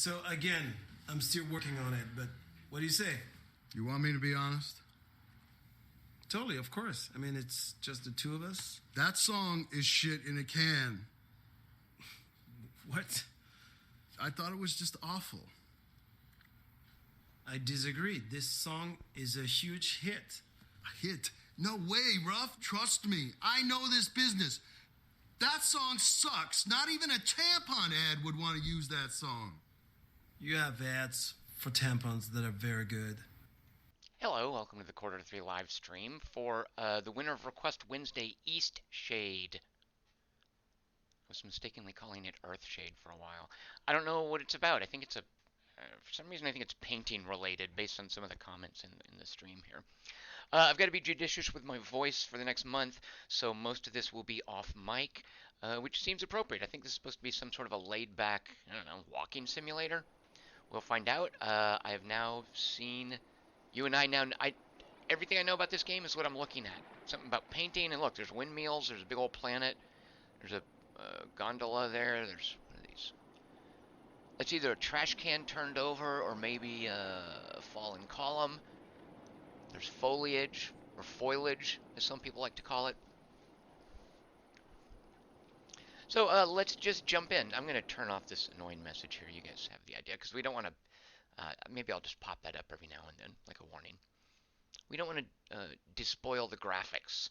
So again, I'm still working on it, but what do you say? You want me to be honest? Totally, of course. I mean, it's just the two of us. That song is shit in a can. What? I thought it was just awful. I disagree. This song is a huge hit. A hit? No way, Ruff. Trust me. I know this business. That song sucks. Not even a tampon ad would want to use that song. You have ads for tampons that are very good. Hello, welcome to the Quarter to 3 live stream for the winner of Request Wednesday, Eastshade. I was mistakenly calling it Earthshade for a while. I don't know what it's about. I think it's a... for some reason, I think it's painting related based on some of the comments in the stream here. I've got to be judicious with my voice for the next month, so most of this will be off mic, which seems appropriate. I think this is supposed to be some sort of a laid-back, I don't know, walking simulator. We'll find out. I have now seen... You and I now, everything I know about this game is what I'm looking at. Something about painting, and look, there's windmills, there's a big old planet, there's a gondola there, there's one of these. It's either a trash can turned over, or maybe a fallen column. There's foliage, or foliage, as some people like to call it. So let's just jump in. I'm going to turn off this annoying message here. You guys have the idea, because we don't want to... maybe I'll just pop that up every now and then, like a warning. We don't want to despoil the graphics.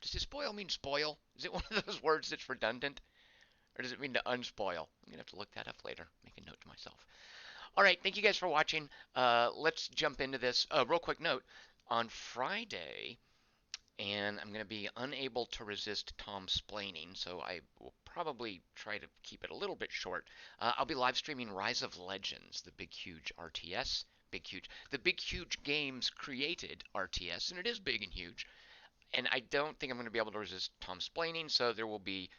Does despoil mean spoil? Is it one of those words that's redundant? Or does it mean to unspoil? I'm going to have to look that up later. Make a note to myself. All right, thank you guys for watching. Let's jump into this. Real quick note. On Friday, and I'm going to be unable to resist Tom splaining, so I will probably try to keep it a little bit short. I'll be live streaming Rise of Legends, the big huge RTS, the big huge games created RTS, and it is big and huge. And I don't think I'm going to be able to resist Tom splaining, so there will be,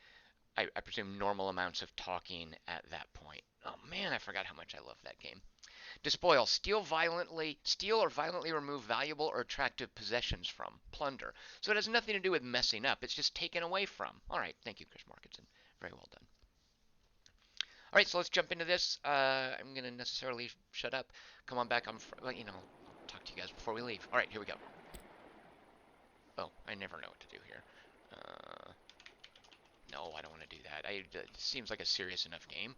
I presume, normal amounts of talking at that point. Oh man, I forgot how much I love that game. Despoil, steal or violently remove valuable or attractive possessions from, plunder. So it has nothing to do with messing up, it's just taken away from. All right, thank you, Chris Markinson. Very well done. All right, so let's jump into this. I'm going to necessarily shut up. Come on back. Well, you know, talk to you guys before we leave. All right, here we go. Oh, I never know what to do here. No, I don't want to do that. It seems like a serious enough game.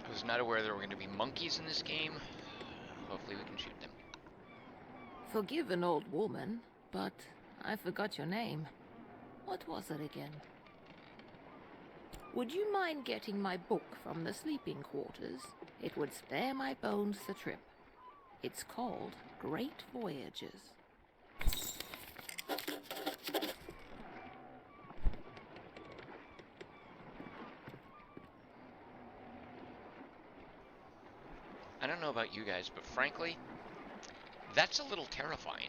I was not aware there were going to be monkeys in this game. Hopefully we can shoot them. Forgive an old woman, but I forgot your name. What was it again? Would you mind getting my book from the sleeping quarters? It would spare my bones the trip. It's called Great Voyages. I don't know about you guys, but frankly, that's a little terrifying.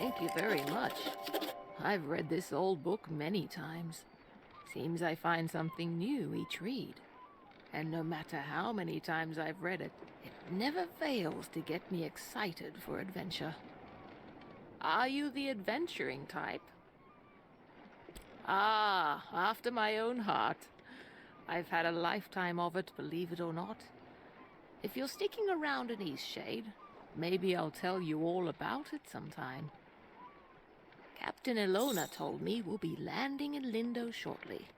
Thank you very much. I've read this old book many times. Seems I find something new each read. And no matter how many times I've read it, it never fails to get me excited for adventure. Are you the adventuring type? Ah, after my own heart. I've had a lifetime of it, believe it or not. If you're sticking around in Eastshade, maybe I'll tell you all about it sometime. Captain Ilona told me we'll be landing in Lindo shortly.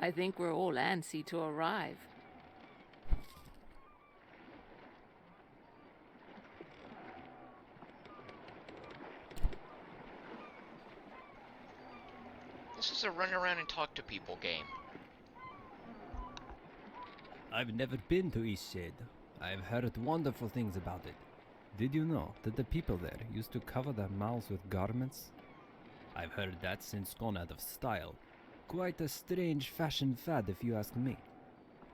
I think we're all antsy to arrive. This is a run around and talk to people game. I've never been to Eastshade. I've heard wonderful things about it. Did you know that the people there used to cover their mouths with garments? I've heard that since gone out of style. Quite a strange fashion fad if you ask me.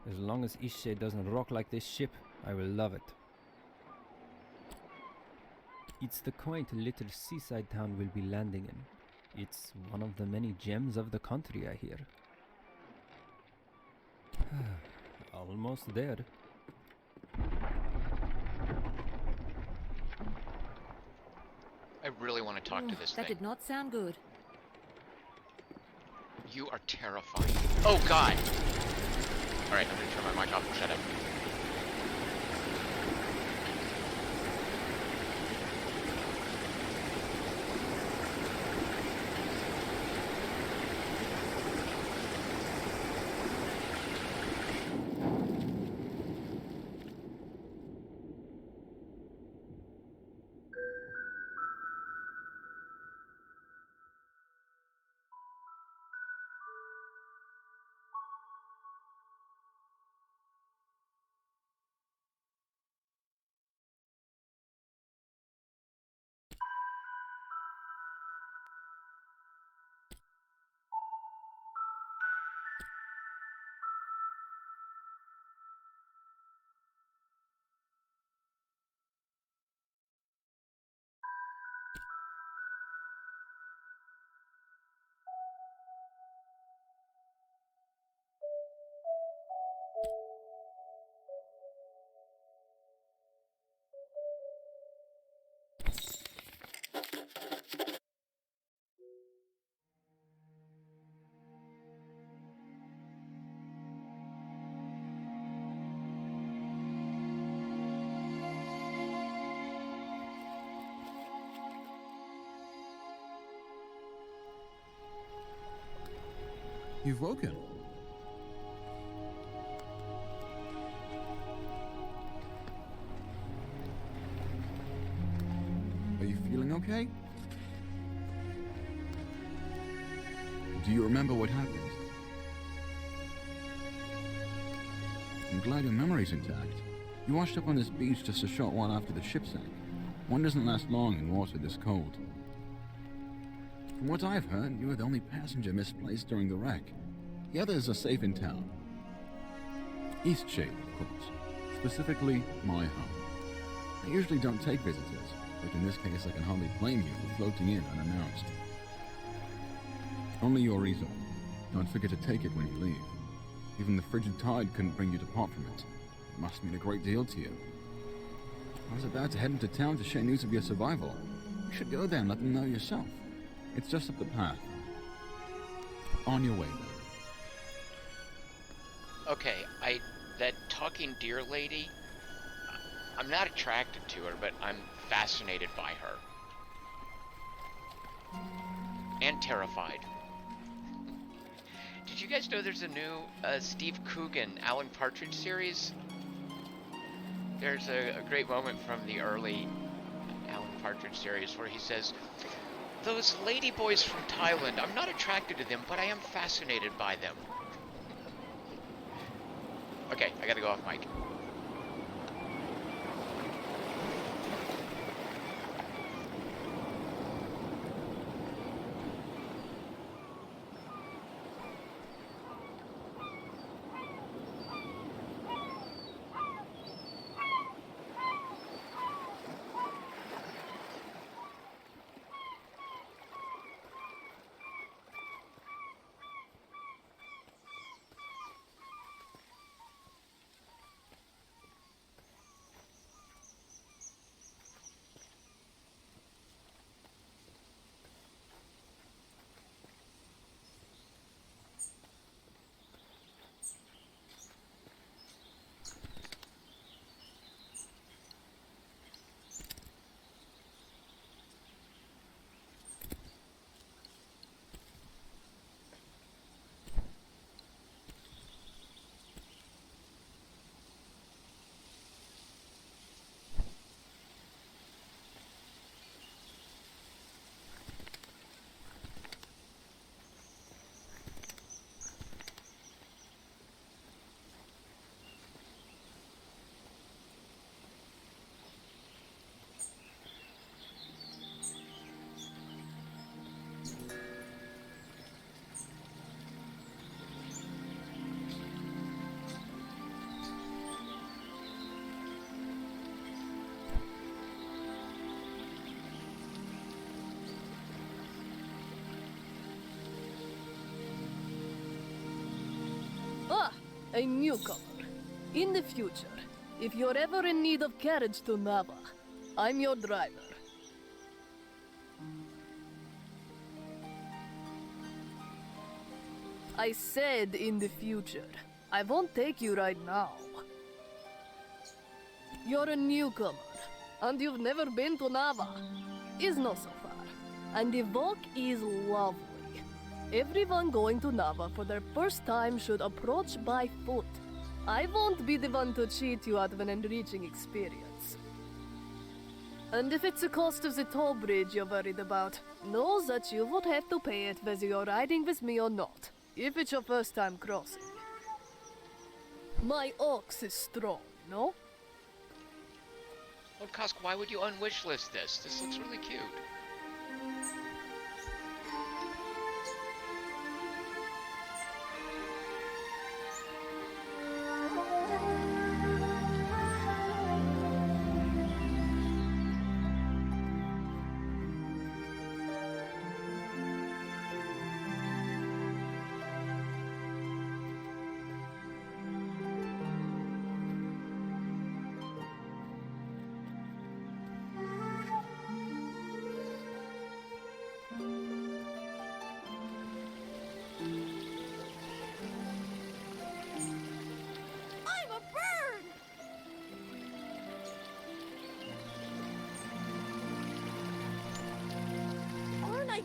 As long as Eastshade doesn't rock like this ship, I will love it. It's the quaint little seaside town we'll be landing in. It's one of the many gems of the country, I hear. Almost there. I really want to talk to this That thing. did not sound good. You are terrifying. Oh, God! Alright, I'm gonna turn my mic off and shut up. You've woken. Are you feeling okay? Do you remember what happened? I'm glad your memory's intact. You washed up on this beach just a short while after the ship sank. One doesn't last long in water this cold. From what I've heard, you were the only passenger misplaced during the wreck. The others are safe in town. Eastshade, of course. Specifically, my home. I usually don't take visitors, but in this case I can hardly blame you for floating in unannounced. Only your reason. Don't forget to take it when you leave. Even the frigid tide couldn't bring you to part from it. It must mean a great deal to you. I was about to head into town to share news of your survival. You should go there and let them know yourself. It's just up the path. On your way, then. Okay, that talking deer lady, I'm not attracted to her, but I'm fascinated by her. And terrified. Did you guys know there's a new Steve Coogan Alan Partridge series? There's a great moment from the early Alan Partridge series where he says, "Those lady boys from Thailand, I'm not attracted to them, but I am fascinated by them." Okay, I gotta go off mic. a newcomer. In the future, if you're ever in need of carriage to Nava, I'm your driver. I said in the future. I won't take you right now. You're a newcomer, and you've never been to Nava. Is not so far. And the walk is lovely. Everyone going to Nava for their first time should approach by foot. I won't be the one to cheat you out of an enriching experience. And if it's the cost of the toll bridge you're worried about, know that you would have to pay it whether you're riding with me or not, if it's your first time crossing. My ox is strong, no? Well, Kosk, why would you unwishlist this? This looks really cute.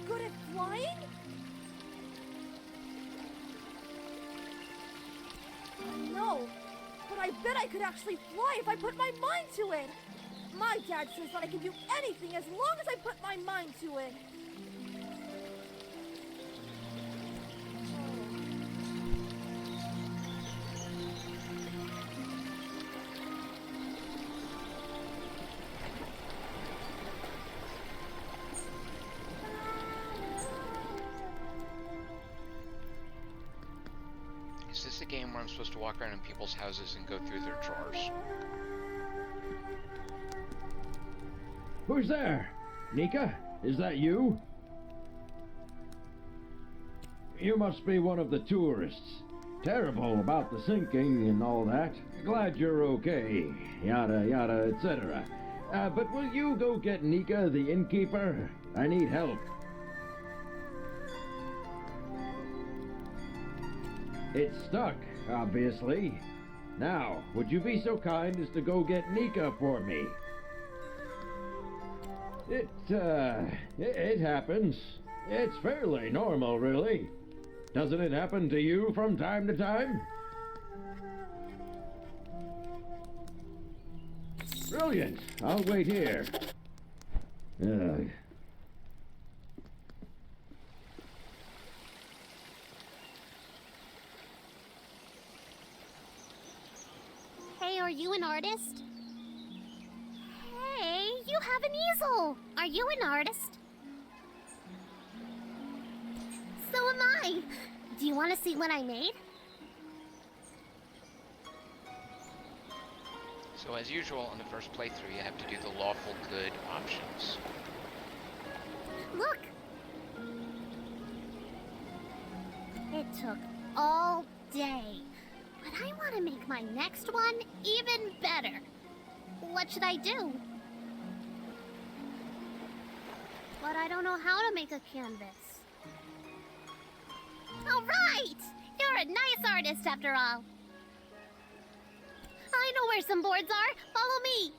Good at flying? No, but I bet I could actually fly if I put my mind to it. My dad says that I can do anything as long as I put my mind to it. Is this a game where I'm supposed to walk around in people's houses and go through their drawers? Who's there? Nika? Is that you? You must be one of the tourists. Terrible about the sinking and all that. Glad you're okay. Yada yada, etc. But will you go get Nika, the innkeeper? I need help. It's stuck, obviously. Now, would you be so kind as to go get Nika for me? It happens. It's fairly normal, really. Doesn't it happen to you from time to time? Brilliant. I'll wait here. Hey, are you an artist? Hey, you have an easel! Are you an artist? So am I! Do you want to see what I made? So as usual, on the first playthrough, you have to do the lawful good options. Look! It took all day. But I want to make my next one even better. What should I do? But I don't know how to make a canvas. All right! You're a nice artist after all. I know where some boards are. Follow me.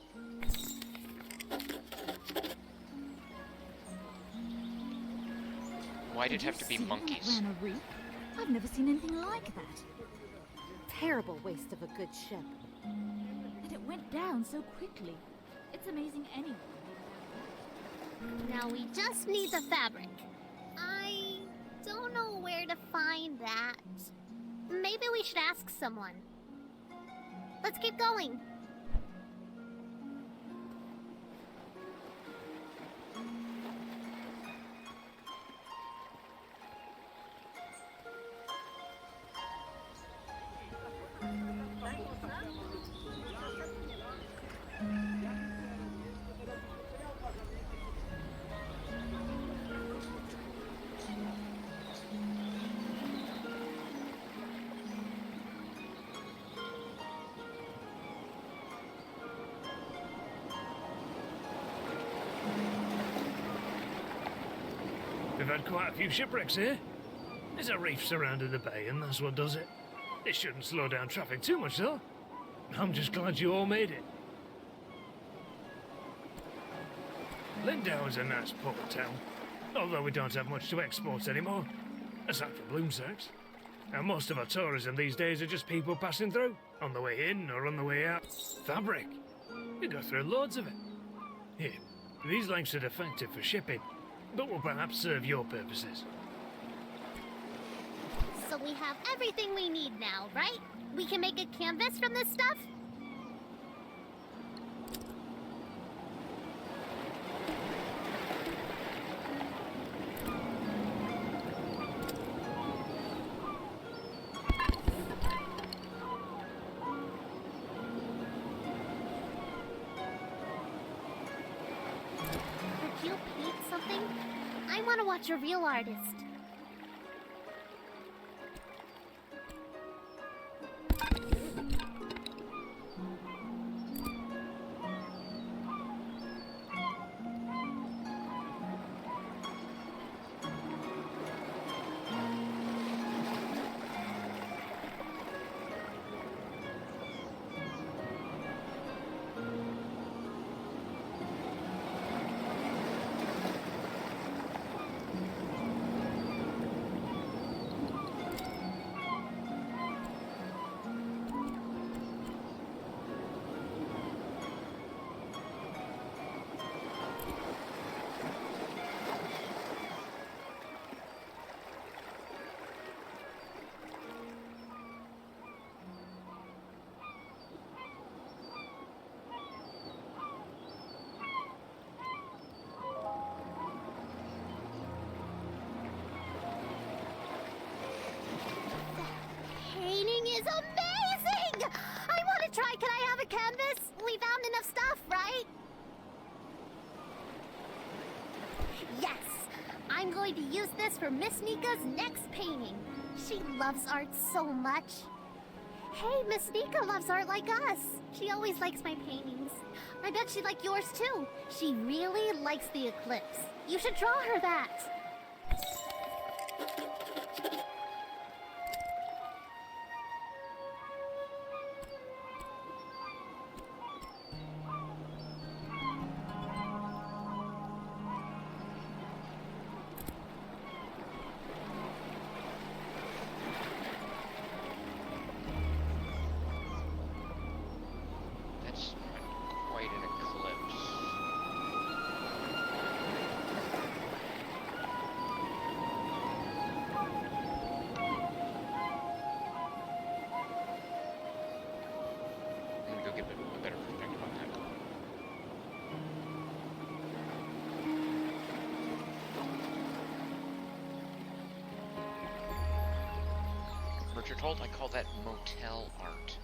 Why'd it have to be monkeys? Ran a reef? I've never seen anything like that. Terrible waste of a good ship. And it went down so quickly. It's amazing anyway. Now we just need the fabric. I don't know where to find that. Maybe we should ask someone. Let's keep going. We've had quite a few shipwrecks here. There's a reef surrounding the bay, and that's what does it. It shouldn't slow down traffic too much, though. I'm just glad you all made it. Lindau is a nice port town, although we don't have much to export anymore, aside from bloom sacks. And most of our tourism these days are just people passing through, on the way in or on the way out. Fabric. We go through loads of it. Here, these lengths are defective for shipping, but will perhaps serve your purposes. So we have everything we need now, right? We can make a canvas from this stuff? Could you paint something? I want to watch a real artist. Painting is amazing! I want to try. Can I have a canvas? We found enough stuff, right? Yes! I'm going to use this for Miss Nika's next painting. She loves art so much. Hey, Miss Nika loves art like us. She always likes my paintings. I bet she'd like yours too. She really likes the eclipse. You should draw her that. That's not quite an eclipse. I'm gonna go get a better perspective on that. Richard Holt, I call that motel art.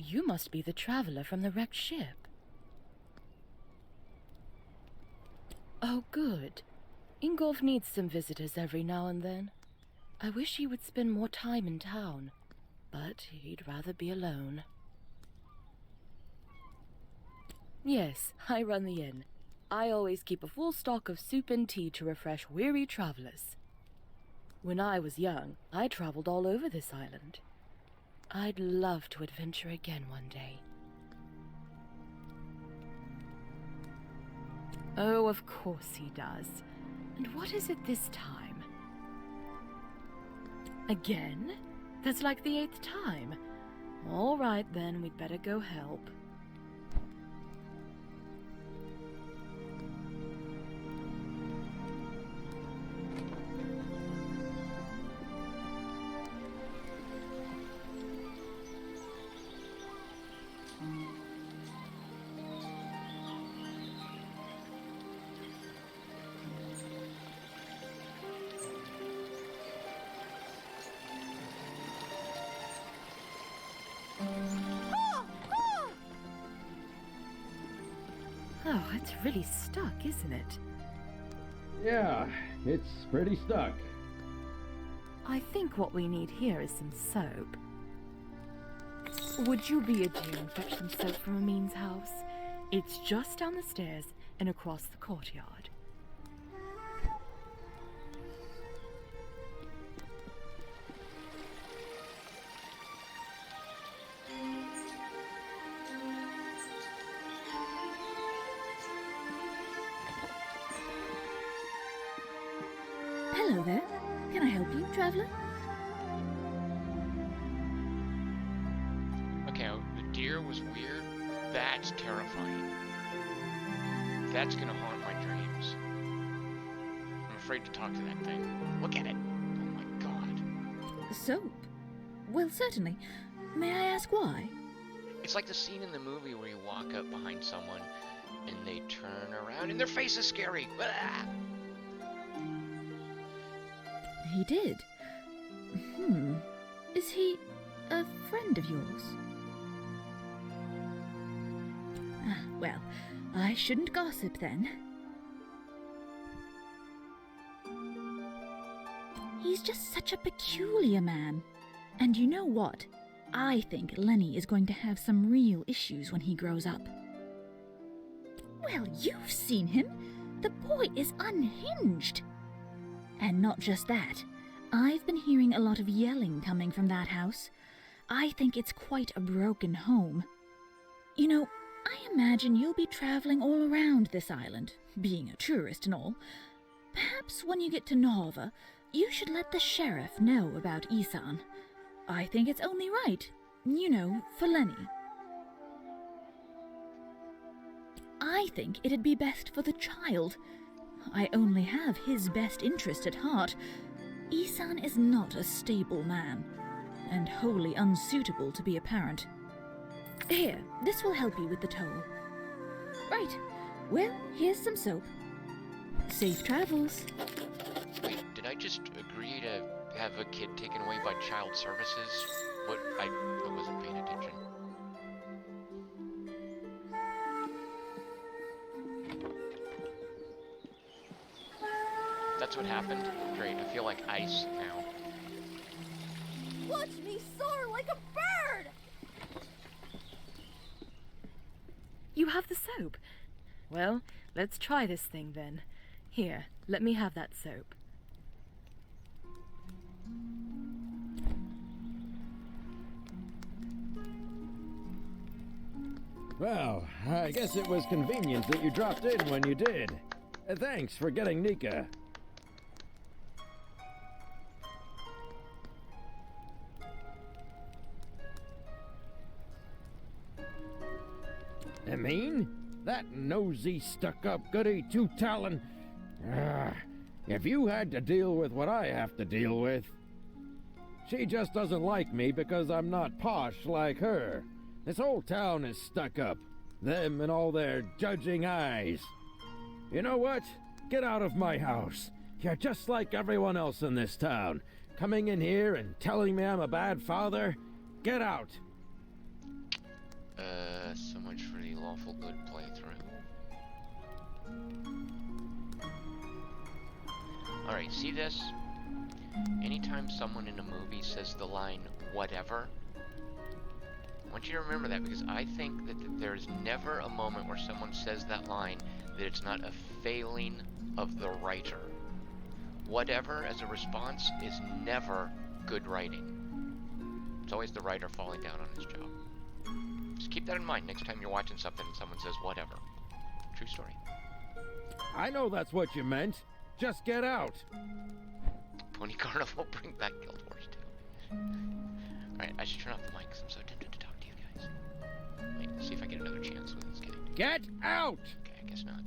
You must be the traveler from the wrecked ship. Oh, good. Ingolf needs some visitors every now and then. I wish he would spend more time in town, but he'd rather be alone. Yes, I run the inn. I always keep a full stock of soup and tea to refresh weary travelers. When I was young, I traveled all over this island. I'd love to adventure again one day. Oh, of course he does. And what is it this time? Again? That's like the 8th time. All right, then, we'd better go help. Oh, it's really stuck, isn't it? Yeah, it's pretty stuck. I think what we need here is some soap. Would you be a dear and fetch some soap from Amin's house? It's just down the stairs and across the courtyard. Hello there. Can I help you, traveler? Okay, the deer was weird. That's terrifying. That's gonna haunt my dreams. I'm afraid to talk to that thing. Look at it. Oh my god. Soap? Well, certainly. May I ask why? It's like the scene in the movie where you walk up behind someone and they turn around and their face is scary. Ah! He did. Is he a friend of yours? Ah, well, I shouldn't gossip then. He's just such a peculiar man. And you know what? I think Lenny is going to have some real issues when he grows up. Well, you've seen him. The boy is unhinged. And not just that. I've been hearing a lot of yelling coming from that house. I think it's quite a broken home. You know, I imagine you'll be traveling all around this island, being a tourist and all. Perhaps when you get to Nova, you should let the sheriff know about Isan. I think it's only right, you know, for Lenny. I think it'd be best for the child. I only have his best interest at heart. Isan is not a stable man, and wholly unsuitable to be a parent. Here, this will help you with the toll. Right, well, here's some soap. Safe travels. Wait, did I just agree to have a kid taken away by child services? What? I wasn't paying attention. That's what happened? Great, I feel like ice now. Watch me soar like a bird! You have the soap. Well, let's try this thing then. Here, let me have that soap. Well, I guess it was convenient that you dropped in when you did. Thanks for getting Nika. Amin? That nosy, stuck-up goody two-talon. If you had to deal with what I have to deal with. She just doesn't like me because I'm not posh like her. This whole town is stuck up. Them and all their judging eyes. You know what? Get out of my house. You're just like everyone else in this town. Coming in here and telling me I'm a bad father? Get out. awful good playthrough. Alright, see this? Anytime someone in a movie says the line, whatever, I want you to remember that, because I think that there's never a moment where someone says that line that it's not a failing of the writer. Whatever as a response is never good writing. It's always the writer falling down on his job. Just keep that in mind next time you're watching something and someone says whatever. True story. I know that's what you meant. Just get out. Pony Carnival, bring back Guild Wars 2. Alright, I should turn off the mic because I'm so tempted to talk to you guys. Wait, see if I get another chance with this game. Get out! Okay, I guess not.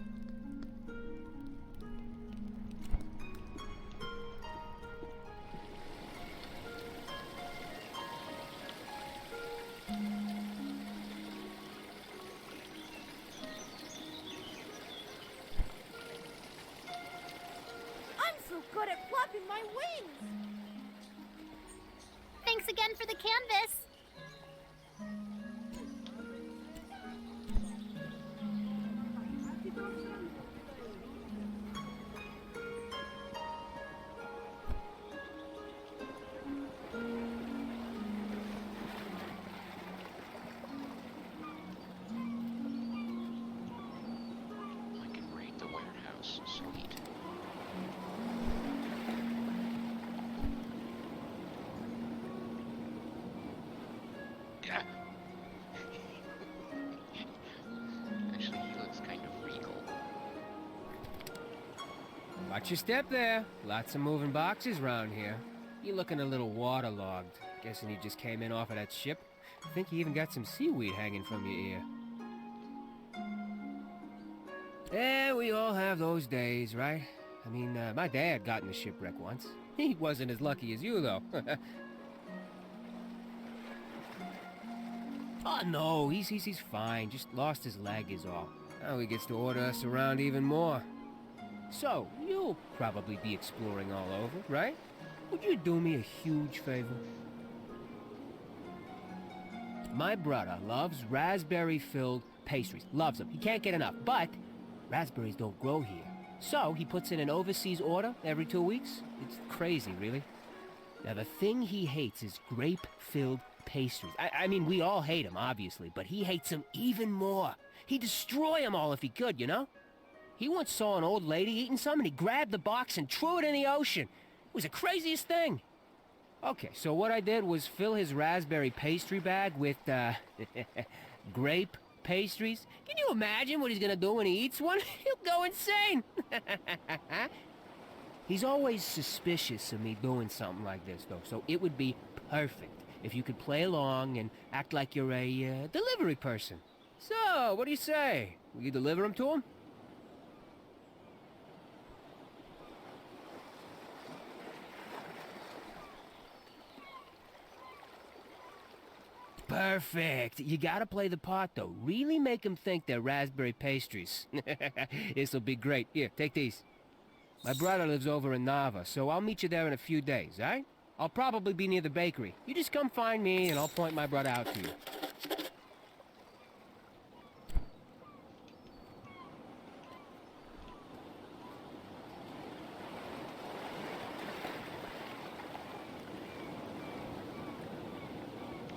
I'm so good at flapping my wings! Thanks again for the canvas. I can raid the warehouse. Sweet. Yeah. Actually, he looks kind of regal. Watch your step there. Lots of moving boxes around here. You're looking a little waterlogged. Guessing you just came in off of that ship. I think you even got some seaweed hanging from your ear. Yeah, we all have those days, right? I mean, my dad got in a shipwreck once. He wasn't as lucky as you, though. Oh, no, he's fine. Just lost his leg is all. Now he gets to order us around even more. So, you'll probably be exploring all over, right? Would you do me a huge favor? My brother loves raspberry-filled pastries. Loves them. He can't get enough. But raspberries don't grow here. So he puts in an overseas order every 2 weeks. It's crazy, really. Now, the thing he hates is grape-filled pastries. I mean, we all hate them, obviously, but he hates them even more. He'd destroy them all if he could, you know? He once saw an old lady eating some, and he grabbed the box and threw it in the ocean. It was the craziest thing. Okay, so what I did was fill his raspberry pastry bag with, grape pastries. Can you imagine what he's gonna do when he eats one? He'll go insane. He's always suspicious of me doing something like this, though, so it would be perfect if you could play along and act like you're a, delivery person. So, what do you say? Will you deliver them to him? Perfect. You gotta play the part, though. Really make them think they're raspberry pastries. This'll be great. Here, take these. My brother lives over in Nava, so I'll meet you there in a few days, all right? I'll probably be near the bakery. You just come find me, and I'll point my brother out to you.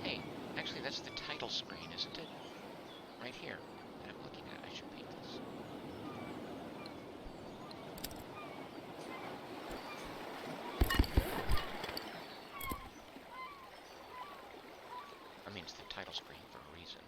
Hey, actually, that's the title screen, isn't it? Right here that I'm looking at. I should paint this. I mean, it's the title screen for a reason.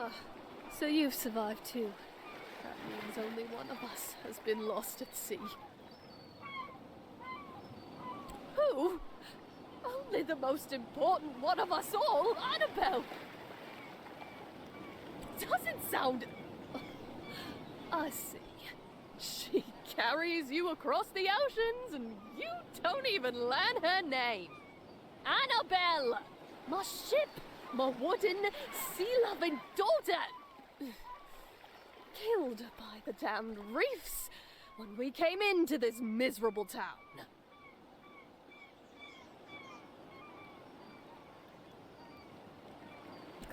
Ah, so you've survived too. That means only one of us has been lost at sea. Who? Only the most important one of us all, Annabelle! Doesn't sound... I see. She carries you across the oceans and you don't even learn her name. Annabelle! My ship! My wooden, sea-loving daughter! Killed by the damned reefs when we came into this miserable town.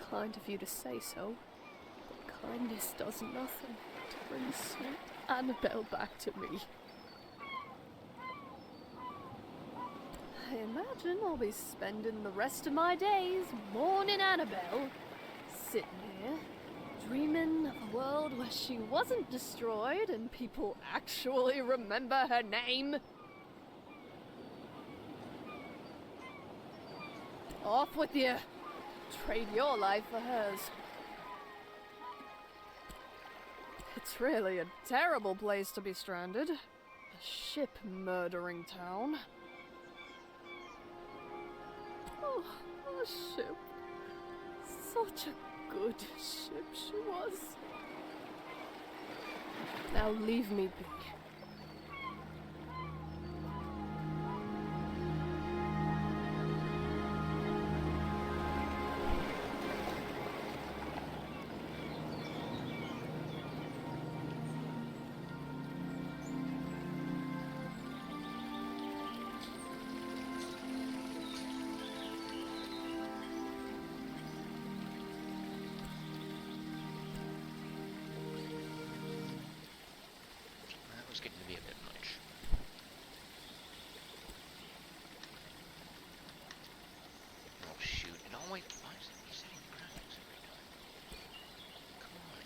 Kind of you to say so, but kindness does nothing to bring sweet Annabelle back to me. I imagine I'll be spending the rest of my days mourning Annabelle, sitting here, dreaming of a world where she wasn't destroyed and people actually remember her name. Off with you! Trade your life for hers. It's really a terrible place to be stranded. A ship-murdering town. Oh, a ship. Such a good ship she was. Now leave me be. That was getting to be a bit much. Oh shoot, and oh wait, why is it resetting the graphics every time? Come on.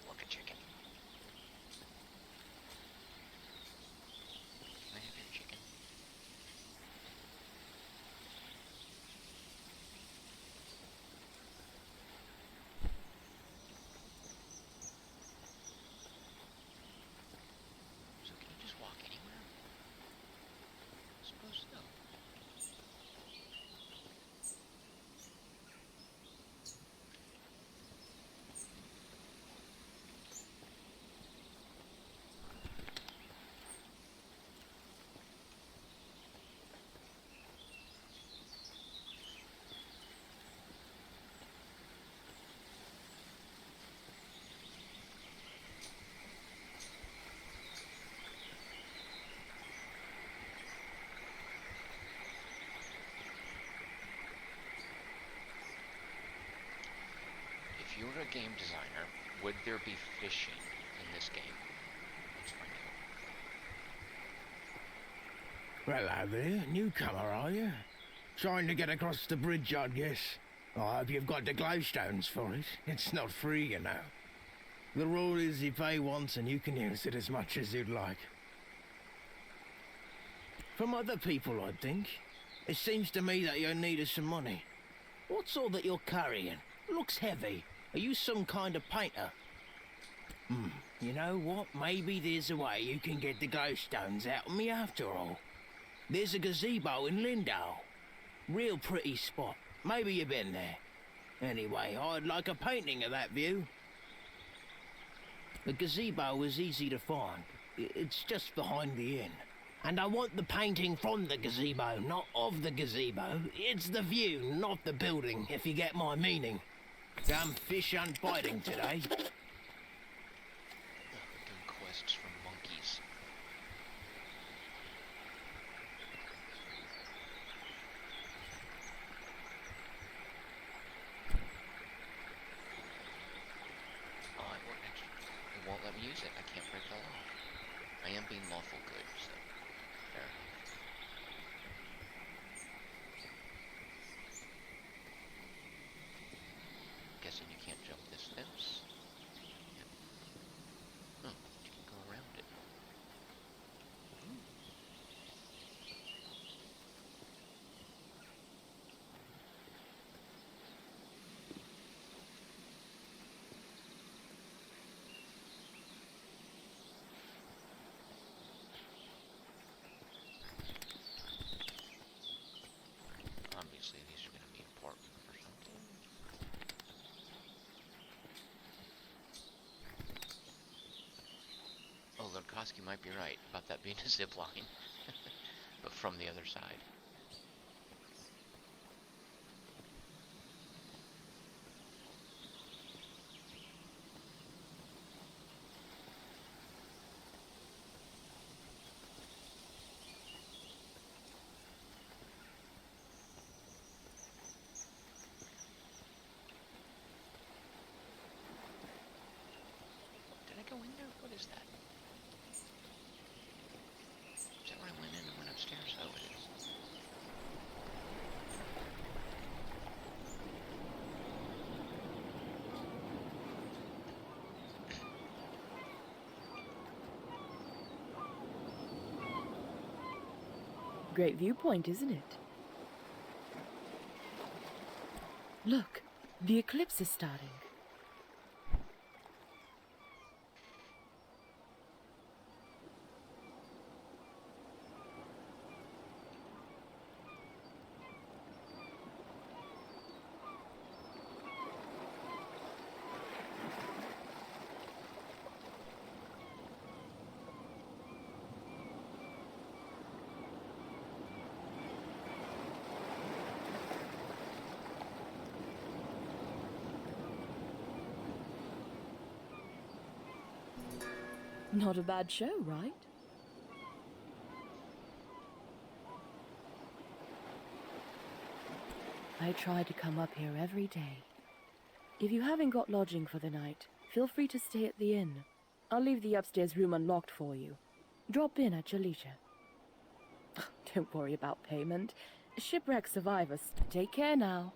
Look at chicken. Can I have your chicken? So can you just walk anywhere? I suppose so. If you were a game designer, would there be fishing in this game? Let's find out. Hello there, newcomer, are you? Trying to get across the bridge, I guess. I hope you've got the glowstones for it. It's not free, you know. The rule is you pay once and you can use it as much as you'd like. From other people, I think. It seems to me that you're in need of some money. What's all that you're carrying? Looks heavy. Are you some kind of painter? You know what? Maybe there's a way you can get the glowstones out of me after all. There's a gazebo in Lindau. Real pretty spot. Maybe you've been there. Anyway, I'd like a painting of that view. The gazebo is easy to find. It's just behind the inn. And I want the painting from the gazebo, not of the gazebo. It's the view, not the building, if you get my meaning. Damn fish aren't biting today. Doing quests from monkeys. Oh, it won't let me use it. I can't break the law. I am being lawful good, so fair enough. Hosky might be right about that being a zip line, but from the other side. Did I go in there? What is that? Is that where I went in and went upstairs? Oh, it is. Great viewpoint, isn't it? Look, the eclipse is starting. Not a bad show, right? I try to come up here every day. If you haven't got lodging for the night, feel free to stay at the inn. I'll leave the upstairs room unlocked for you. Drop in at your leisure. Don't worry about payment. Shipwreck survivors. Take care now.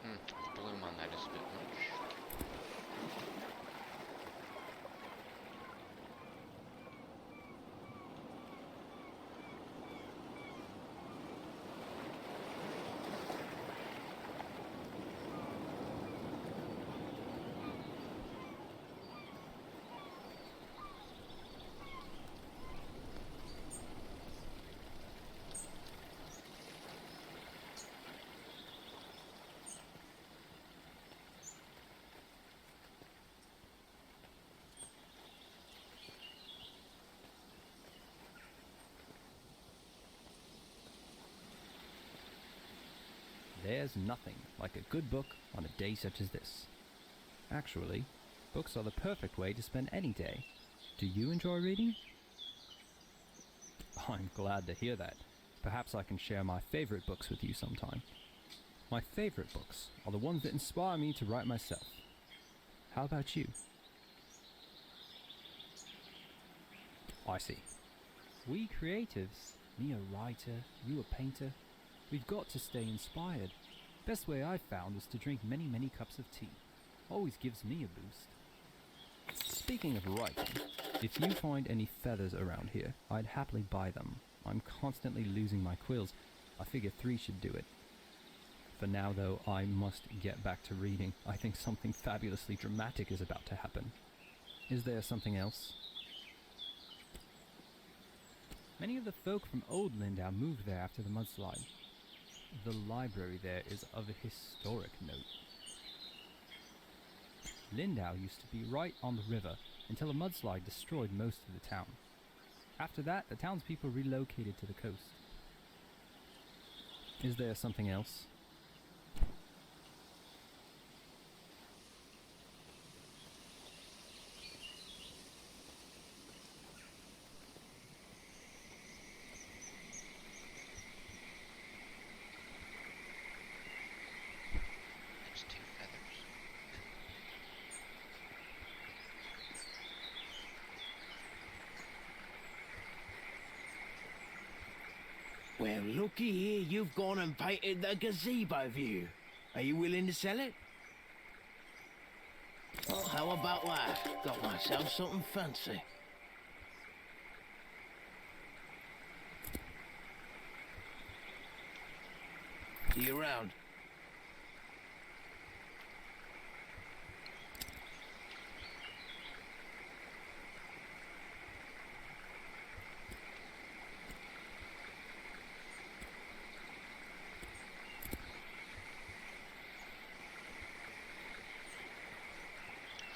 The bloom on that is a bit much. There's nothing like a good book on a day such as this. Actually, books are the perfect way to spend any day. Do you enjoy reading? I'm glad to hear that. Perhaps I can share my favorite books with you sometime. My favorite books are the ones that inspire me to write myself. How about you? I see. We creatives, me a writer, you a painter, we've got to stay inspired. Best way I've found is to drink many, many cups of tea. Always gives me a boost. Speaking of writing, if you find any feathers around here, I'd happily buy them. I'm constantly losing my quills. I figure 3 should do it. For now, though, I must get back to reading. I think something fabulously dramatic is about to happen. Is there something else? Many of the folk from Old Lindau moved there after the mudslide. The library there is of a historic note. Lindau used to be right on the river until a mudslide destroyed most of the town. After that, the townspeople relocated to the coast. Is there something else? Well, looky here, you've gone and painted the gazebo view. Are you willing to sell it? Well, how about that? Got myself something fancy. See you around.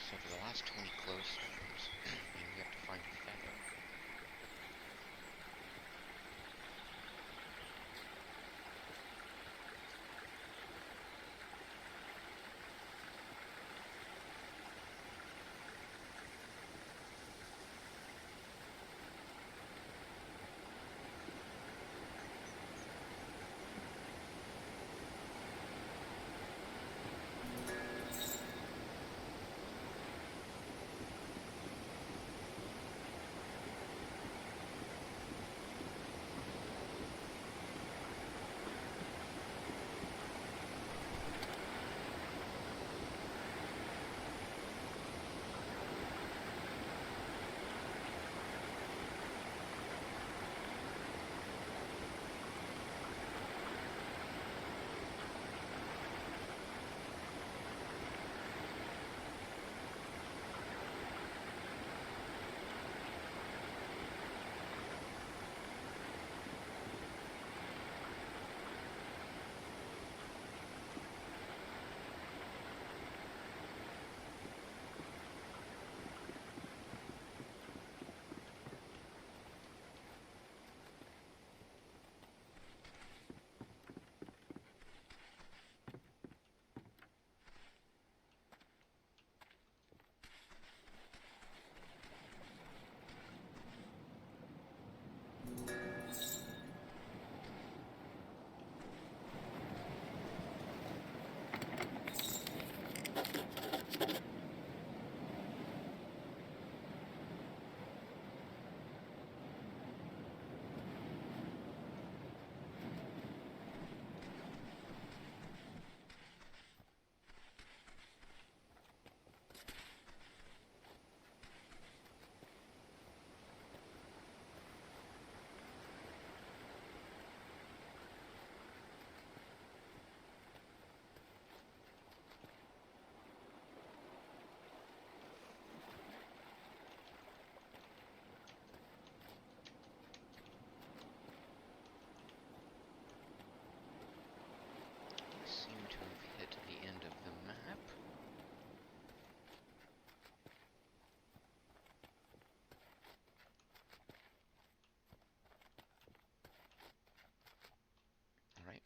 So for the last 20 glowstones, we have to find a feather.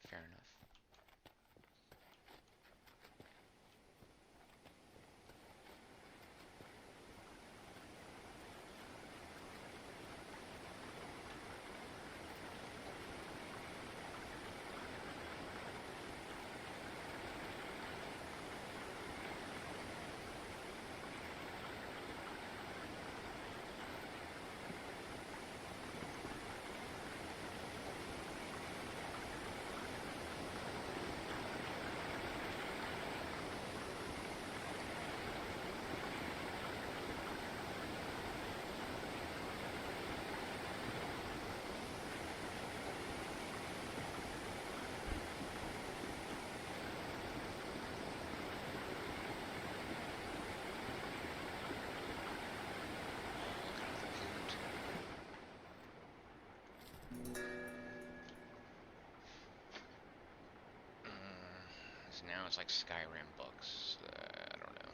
Fair enough. So now it's like Skyrim books. I don't know.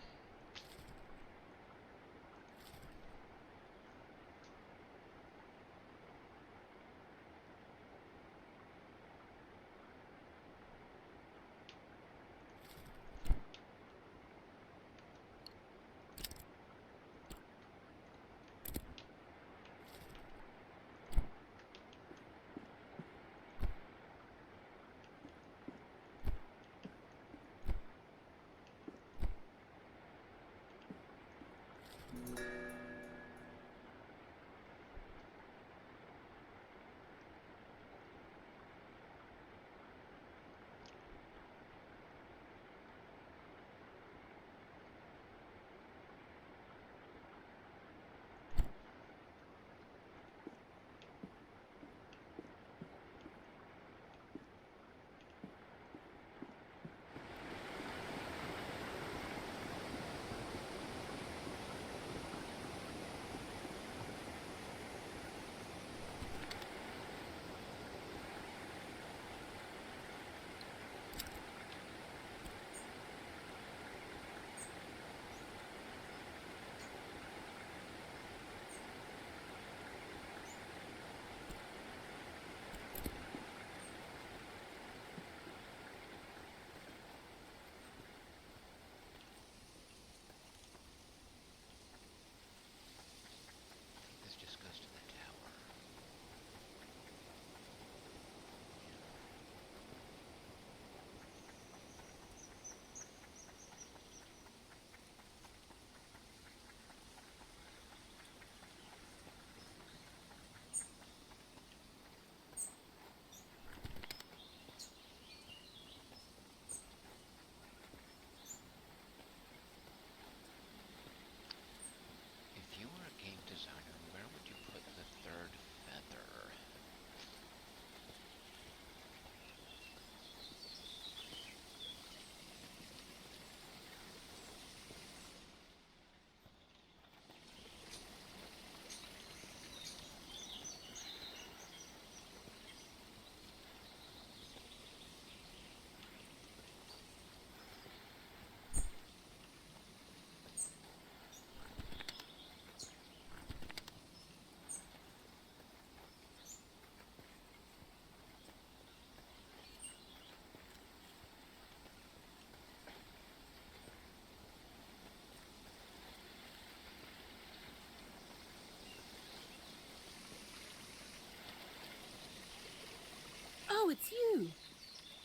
Oh, it's you.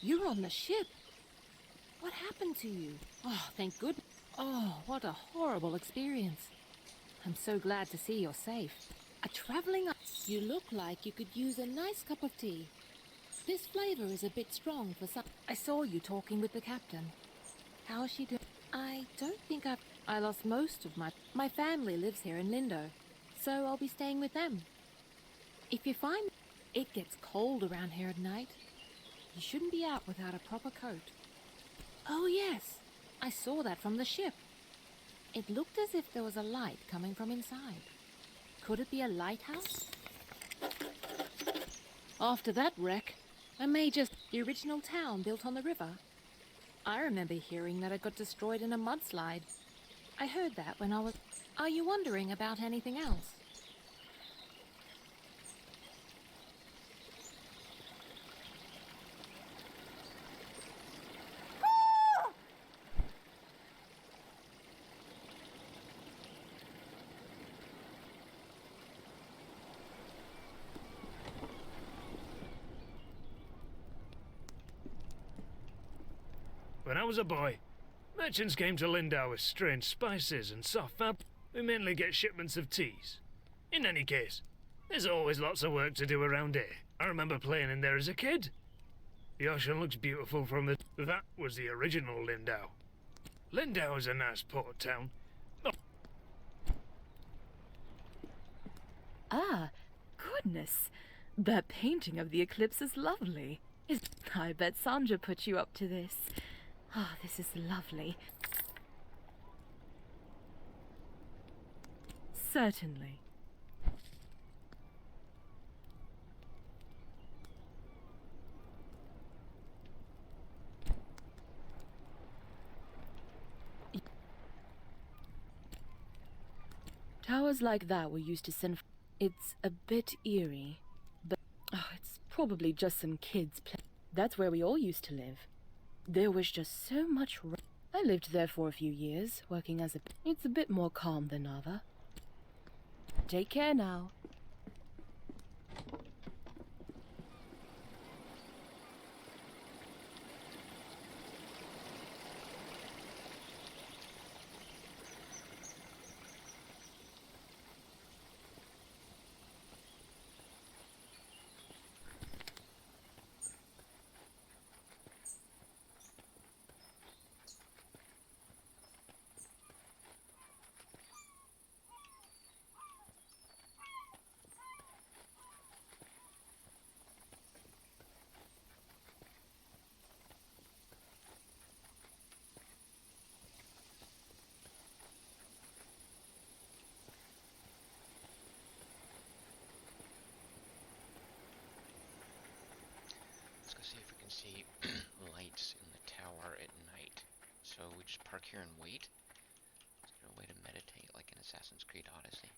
You're on the ship. What happened to you? Oh, thank goodness. Oh, what a horrible experience. I'm so glad to see you're safe. A traveling... You look like you could use a nice cup of tea. This flavor is a bit strong for some... I saw you talking with the captain. How is she doing? I don't think I lost most of my family lives here in Lindo, so I'll be staying with them. If you find it gets cold around here at night, you shouldn't be out without a proper coat. Oh yes, I saw that from the ship. It looked as if there was a light coming from inside. Could it be a lighthouse? After that wreck, the original town built on the river. I remember hearing that it got destroyed in a mudslide. I heard that when I was... Are you wondering about anything else? When I was a boy, merchants came to Lindau with strange spices and soft fabric. We mainly get shipments of teas. In any case, there's always lots of work to do around here. I remember playing in there as a kid. The ocean looks beautiful from the... That was the original Lindau. Lindau is a nice port town. Ah, goodness. That painting of the eclipse is lovely. I bet Sandra put you up to this. Ah, this is lovely. Certainly. Towers like that were used to send... It's a bit eerie, but it's probably just some kids play. That's where we all used to live. There was just so much... I lived there for a few years, working as a... It's a bit more calm than Nava. Take care now. See if we can see lights in the tower at night. So we just park here and wait. Is there a way to meditate like in Assassin's Creed Odyssey?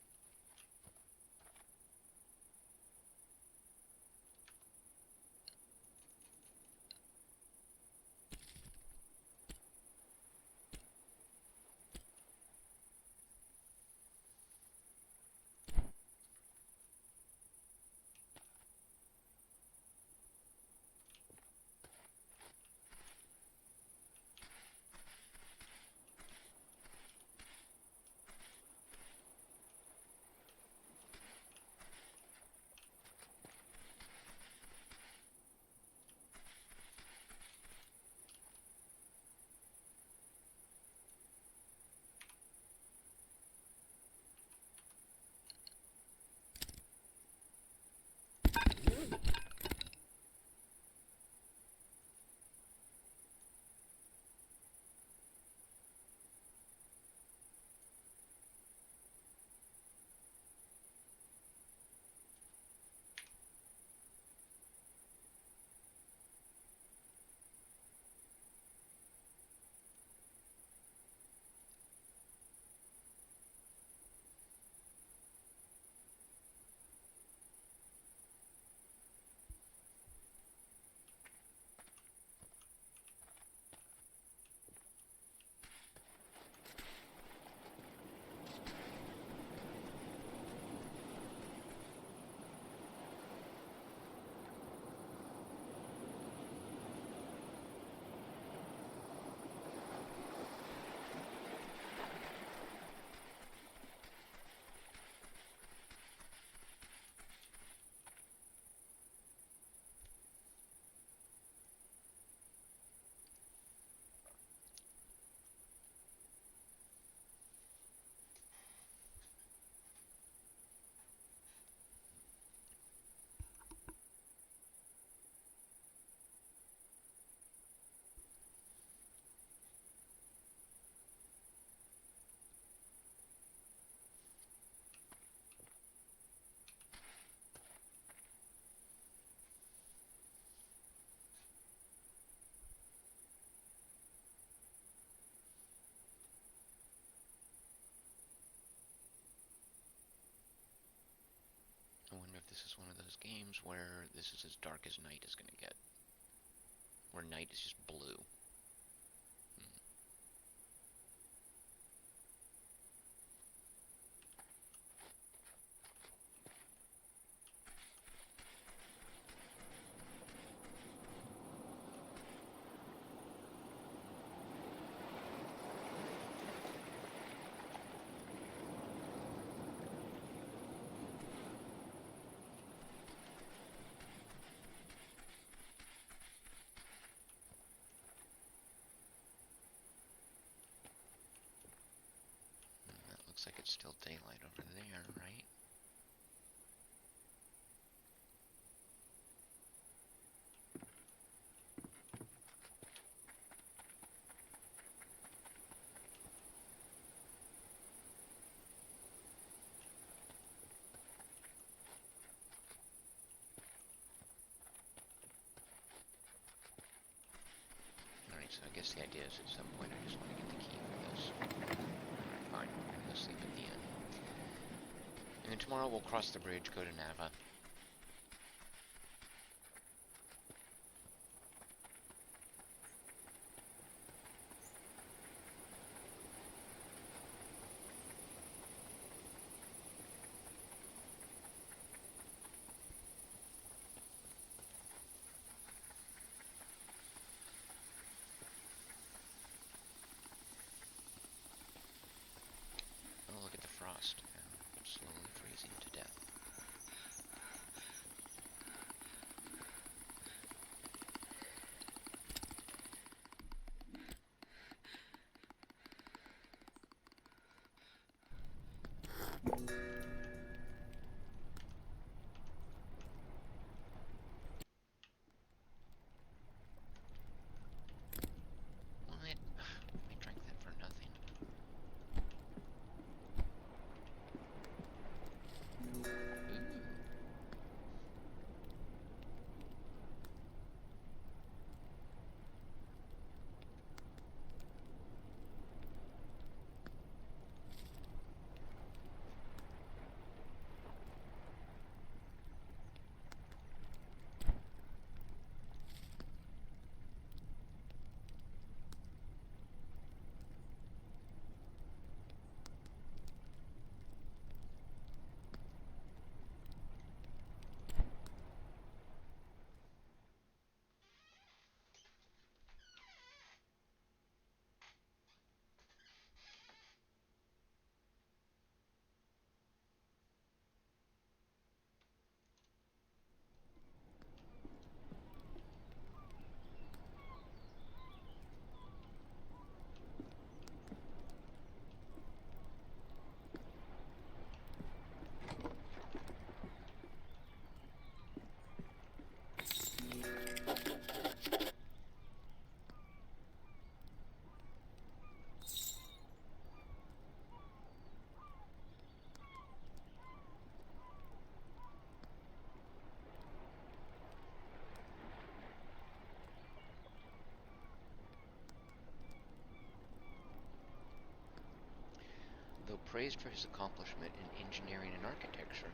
this is one of those games where this is as dark as night is going to get. Where night is just blue. Looks like it's still daylight over there, right? Alright, so I guess the idea is at some point I just want to get the key for this. Fine, I'm going to go sleep at the inn. And then tomorrow we'll cross the bridge, go to Nava. Oh, look at the frost. I'm slowly freezing to death. What? I drank that for nothing. Ooh. Though praised for his accomplishment in engineering and architecture,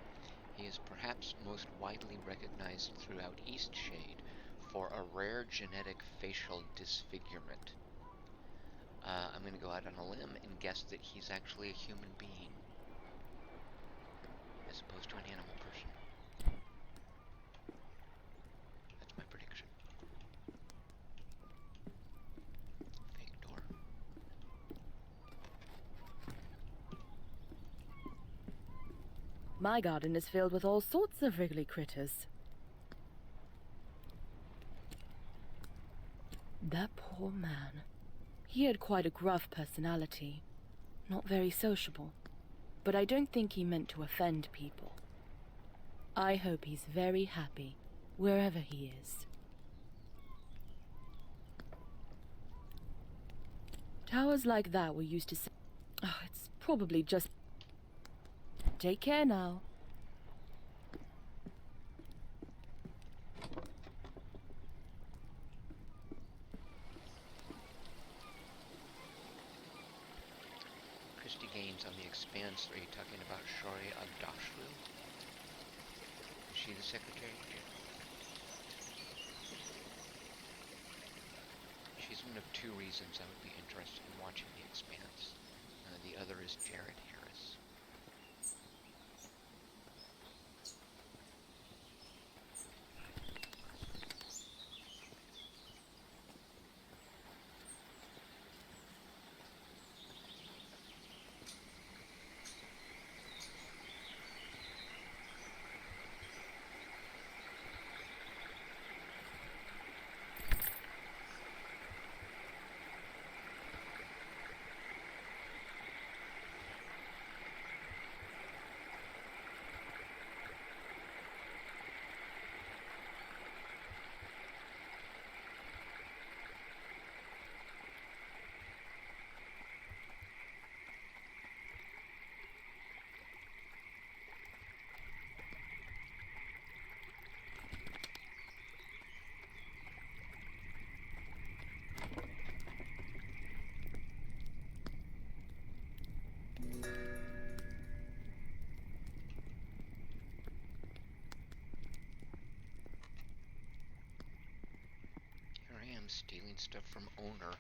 he is perhaps most widely recognized throughout Eastshade for a rare genetic facial disfigurement. I'm going to go out on a limb and guess that he's actually a human being, as opposed to an animal person. That's my prediction. Fake door. My garden is filled with all sorts of wriggly critters. That poor man. He had quite a gruff personality. Not very sociable. But I don't think he meant to offend people. I hope he's very happy, wherever he is. Towers like that were used to say... Oh, it's probably just... Take care now. Christy Gaines on the Expanse. Are you talking about Shori Agdashlu? Is she the secretary? She's one of two reasons I would be interested in watching The Expanse. The other is Jared Harris. Stealing stuff from owner.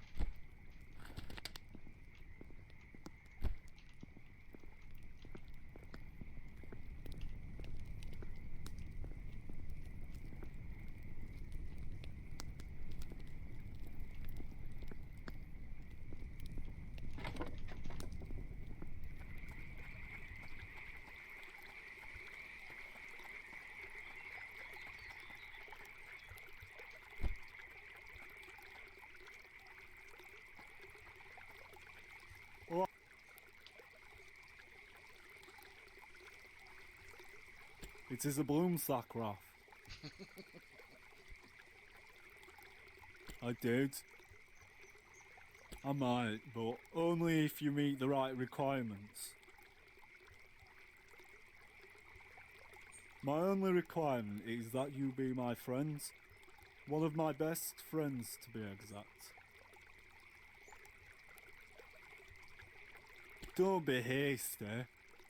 It is a bloom sack, Raph. I did. I might, but only if you meet the right requirements. My only requirement is that you be my friend. One of my best friends, to be exact. Don't be hasty.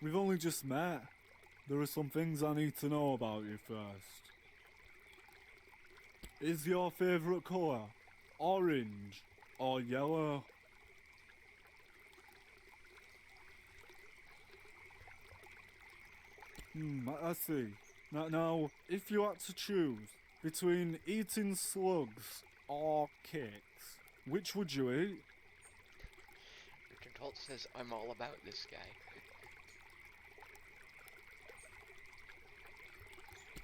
We've only just met. There are some things I need to know about you first. Is your favourite colour orange or yellow? I see. Now, if you had to choose between eating slugs or cakes, which would you eat? Richard Holt says, I'm all about this guy.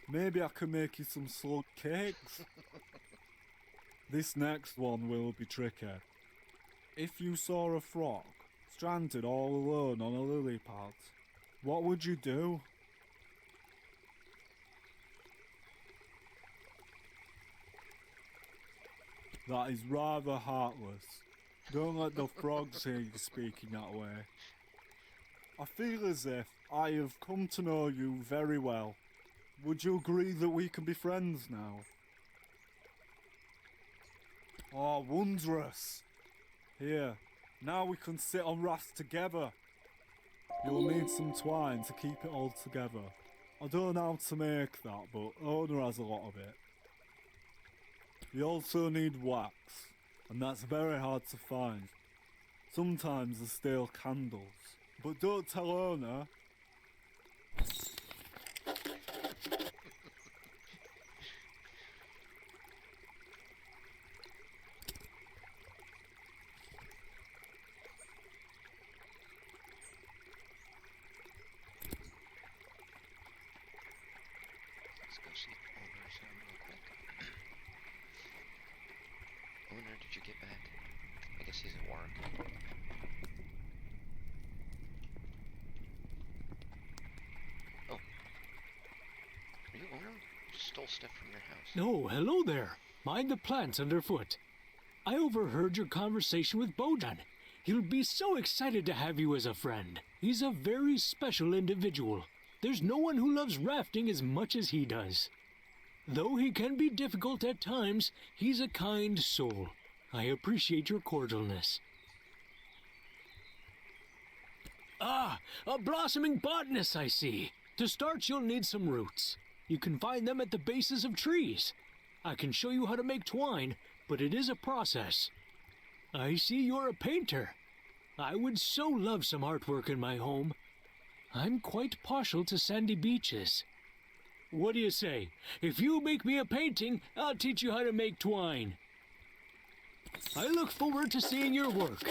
Maybe I can make you some slug cakes. This next one will be tricky. If you saw a frog stranded all alone on a lily pad, what would you do? That is rather heartless. Don't let the frogs hear you speaking that way. I feel as if I have come to know you very well. Would you agree that we can be friends now? Oh, wondrous. Here, now we can sit on rafts together. You'll need some twine to keep it all together. I don't know how to make that, but Owner has a lot of it. You also need wax, and that's very hard to find. Sometimes there's stale candles, but don't tell Owner. Let's go see if Owner's home real quick. Owner, did you get back? I guess he's at work. Oh. Are you Owner? You just stole stuff from your house. No, hello there. Mind the plants underfoot. I overheard your conversation with Bojan. He'll be so excited to have you as a friend. He's a very special individual. There's no one who loves rafting as much as he does. Though he can be difficult at times, he's a kind soul. I appreciate your cordialness. Ah, a blossoming botanist, I see. To start, you'll need some roots. You can find them at the bases of trees. I can show you how to make twine, but it is a process. I see you're a painter. I would so love some artwork in my home. I'm quite partial to sandy beaches. What do you say? If you make me a painting, I'll teach you how to make twine. I look forward to seeing your work.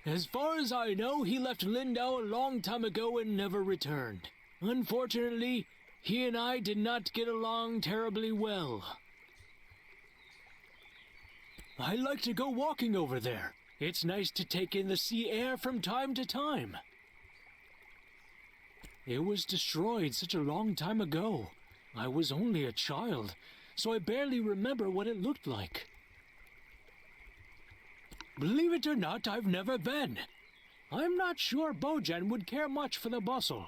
As far as I know, he left Lindau a long time ago and never returned. Unfortunately, he and I did not get along terribly well. I like to go walking over there. It's nice to take in the sea air from time to time. It was destroyed such a long time ago. I was only a child, so I barely remember what it looked like. Believe it or not, I've never been. I'm not sure Bojan would care much for the bustle.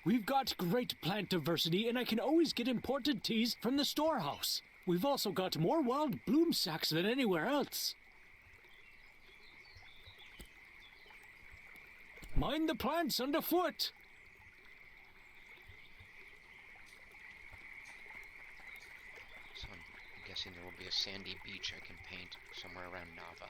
We've got great plant diversity, and I can always get imported teas from the storehouse. We've also got more wild bloom sacks than anywhere else. Mind the plants underfoot. So I'm guessing there will be a sandy beach I can paint somewhere around Nava.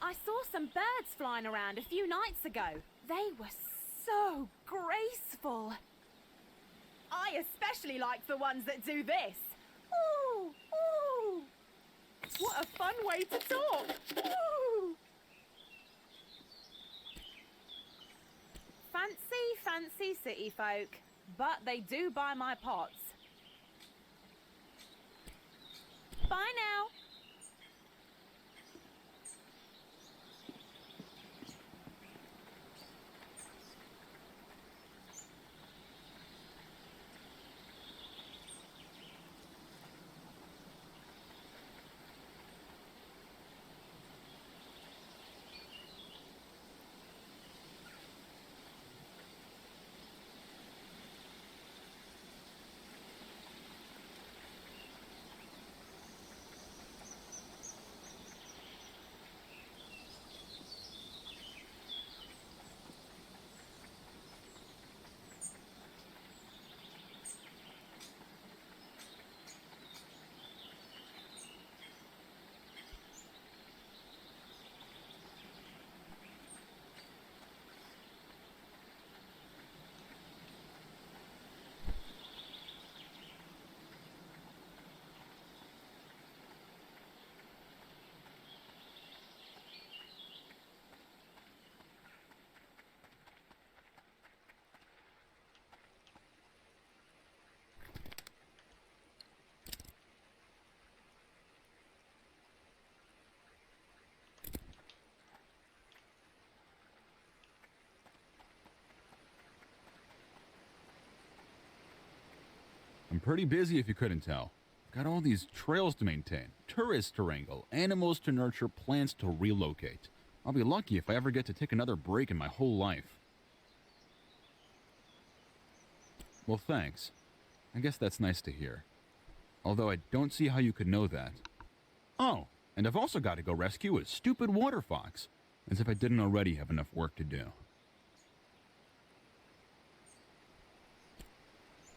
I saw some birds flying around a few nights ago. They were so graceful. I especially like the ones that do this. Ooh, ooh. What a fun way to talk. Ooh. Fancy city folk, but they do buy my pots. Bye now. I'm pretty busy if you couldn't tell. Got all these trails to maintain, tourists to wrangle, animals to nurture, plants to relocate. I'll be lucky if I ever get to take another break in my whole life. Well, thanks. I guess that's nice to hear. Although I don't see how you could know that. Oh, and I've also got to go rescue a stupid water fox. As if I didn't already have enough work to do.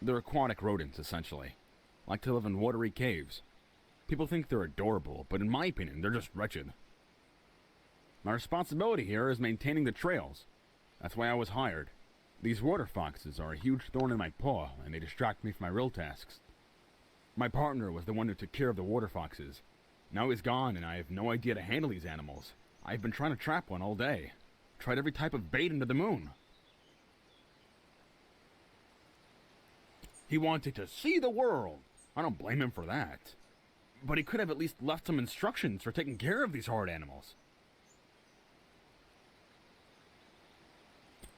They're aquatic rodents, essentially. Like to live in watery caves. People think they're adorable, but in my opinion, they're just wretched. My responsibility here is maintaining the trails. That's why I was hired. These water foxes are a huge thorn in my paw, and they distract me from my real tasks. My partner was the one who took care of the water foxes. Now he's gone, and I have no idea to handle these animals. I've been trying to trap one all day. Tried every type of bait under the moon. He wanted to see the world. I don't blame him for that. But he could have at least left some instructions for taking care of these hard animals.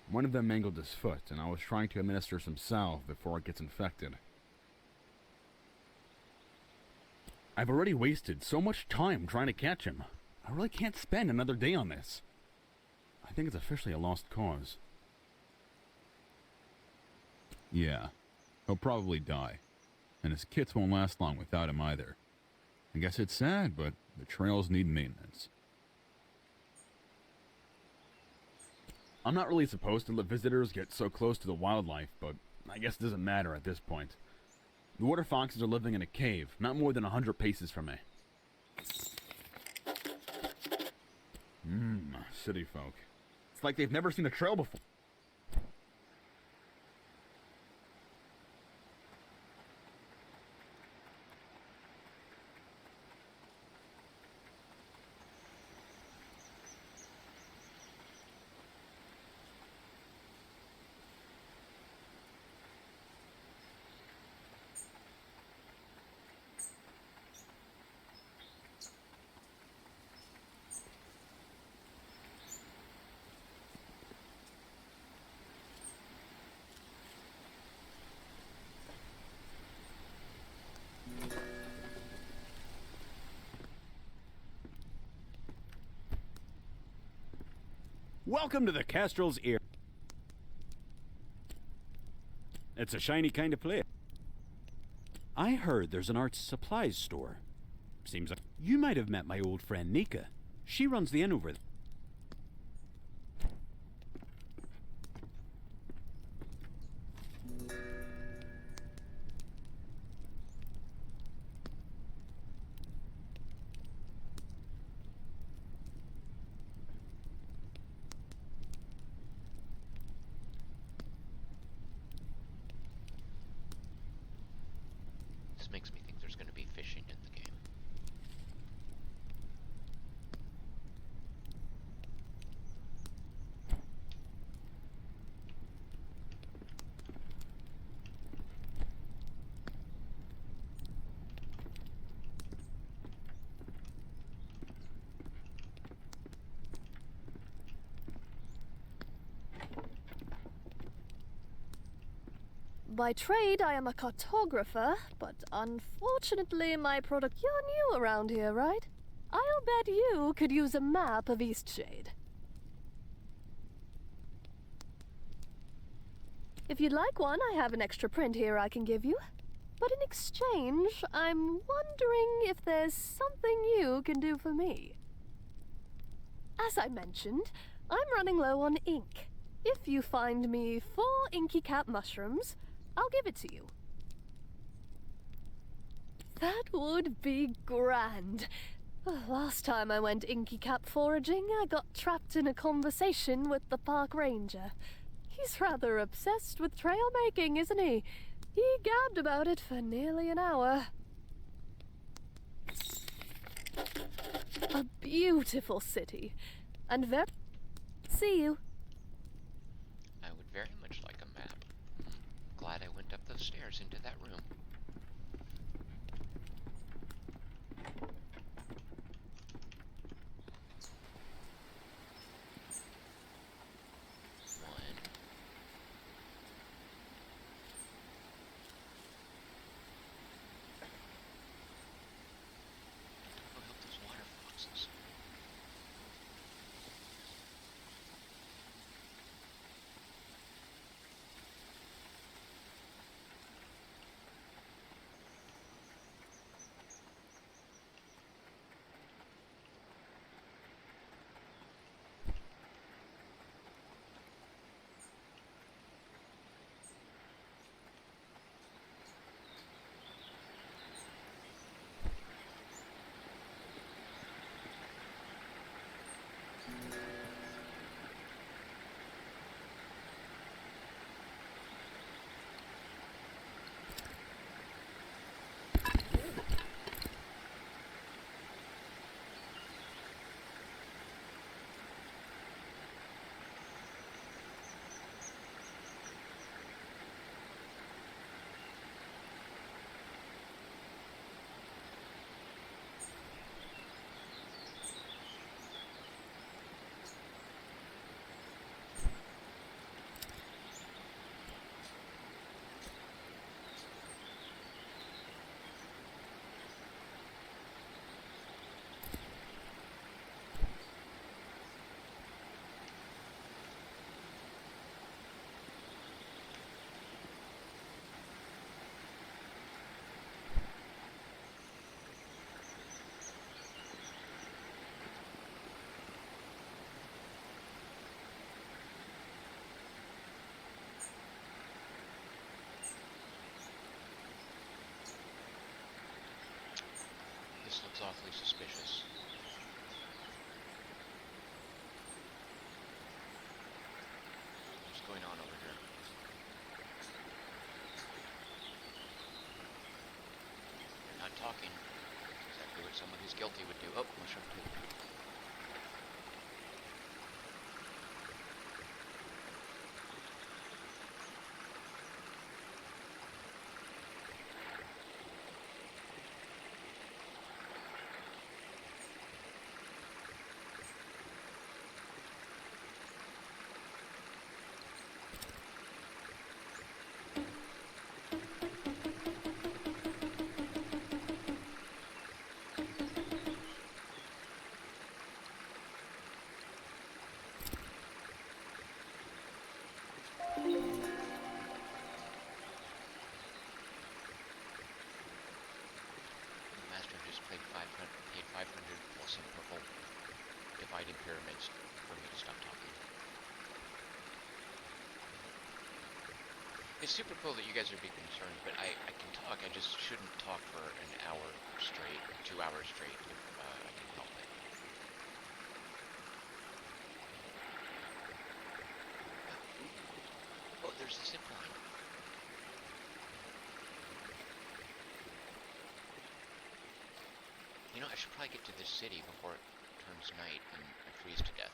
One of them mangled his foot, and I was trying to administer some salve before it gets infected. I've already wasted so much time trying to catch him. I really can't spend another day on this. I think it's officially a lost cause. Yeah, he'll probably die. And his kits won't last long without him either. I guess it's sad, but the trails need maintenance. I'm not really supposed to let visitors get so close to the wildlife, but I guess it doesn't matter at this point. The water foxes are living in a cave, not more than 100 paces from me. City folk. It's like they've never seen a trail before. Welcome to the Castrel's Ear. It's a shiny kind of place. I heard there's an arts supplies store. Seems like you might have met my old friend Nika. She runs the inn over there. This makes me think there's going to be fishing in the game. By trade, I am a cartographer, but unfortunately my product... You're new around here, right? I'll bet you could use a map of Eastshade. If you'd like one, I have an extra print here I can give you. But in exchange, I'm wondering if there's something you can do for me. As I mentioned, I'm running low on ink. If you find me 4 inky cap mushrooms, I'll give it to you. That would be grand. Last time I went inky cap foraging, I got trapped in a conversation with the park ranger. He's rather obsessed with trail making, isn't he? He gabbed about it for nearly an hour. A beautiful city. And very... See you. I would very much like a map. Glad I went up those stairs into that room. This looks awfully suspicious. What's going on over here? You're not talking. Exactly what someone who's guilty would do. Oh, mushroom too. Paid 500 plus some purple dividing pyramids for me to stop talking. It's super cool that you guys are big concerned, but I can talk. I just shouldn't talk for an hour straight, 2 hours straight if I can help it. Oh, there's the zip line. You know, I should probably get to this city before it turns night and I freeze to death.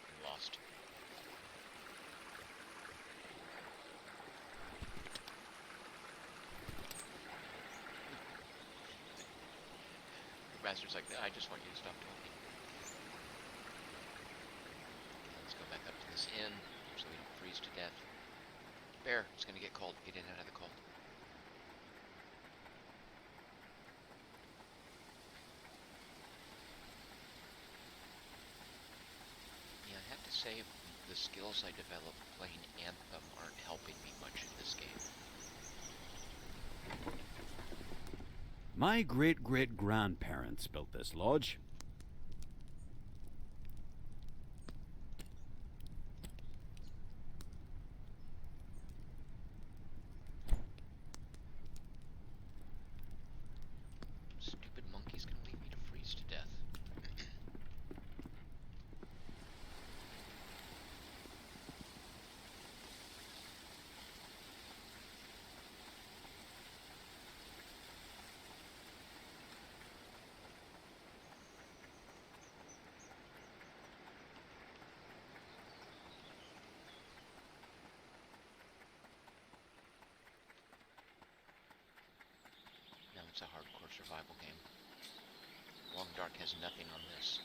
I'm lost. The bastard's like, I just want you to stop talking. Let's go back up to this inn so we don't freeze to death. Bear, it's gonna get cold. Get in and out of the cold. Yeah, I have to say, the skills I developed playing Anthem aren't helping me much in this game. My great-great-grandparents built this lodge. Stupid monkey's gonna leave me to freeze to death. Now it's a hardcore survival game. Long Dark has nothing on this.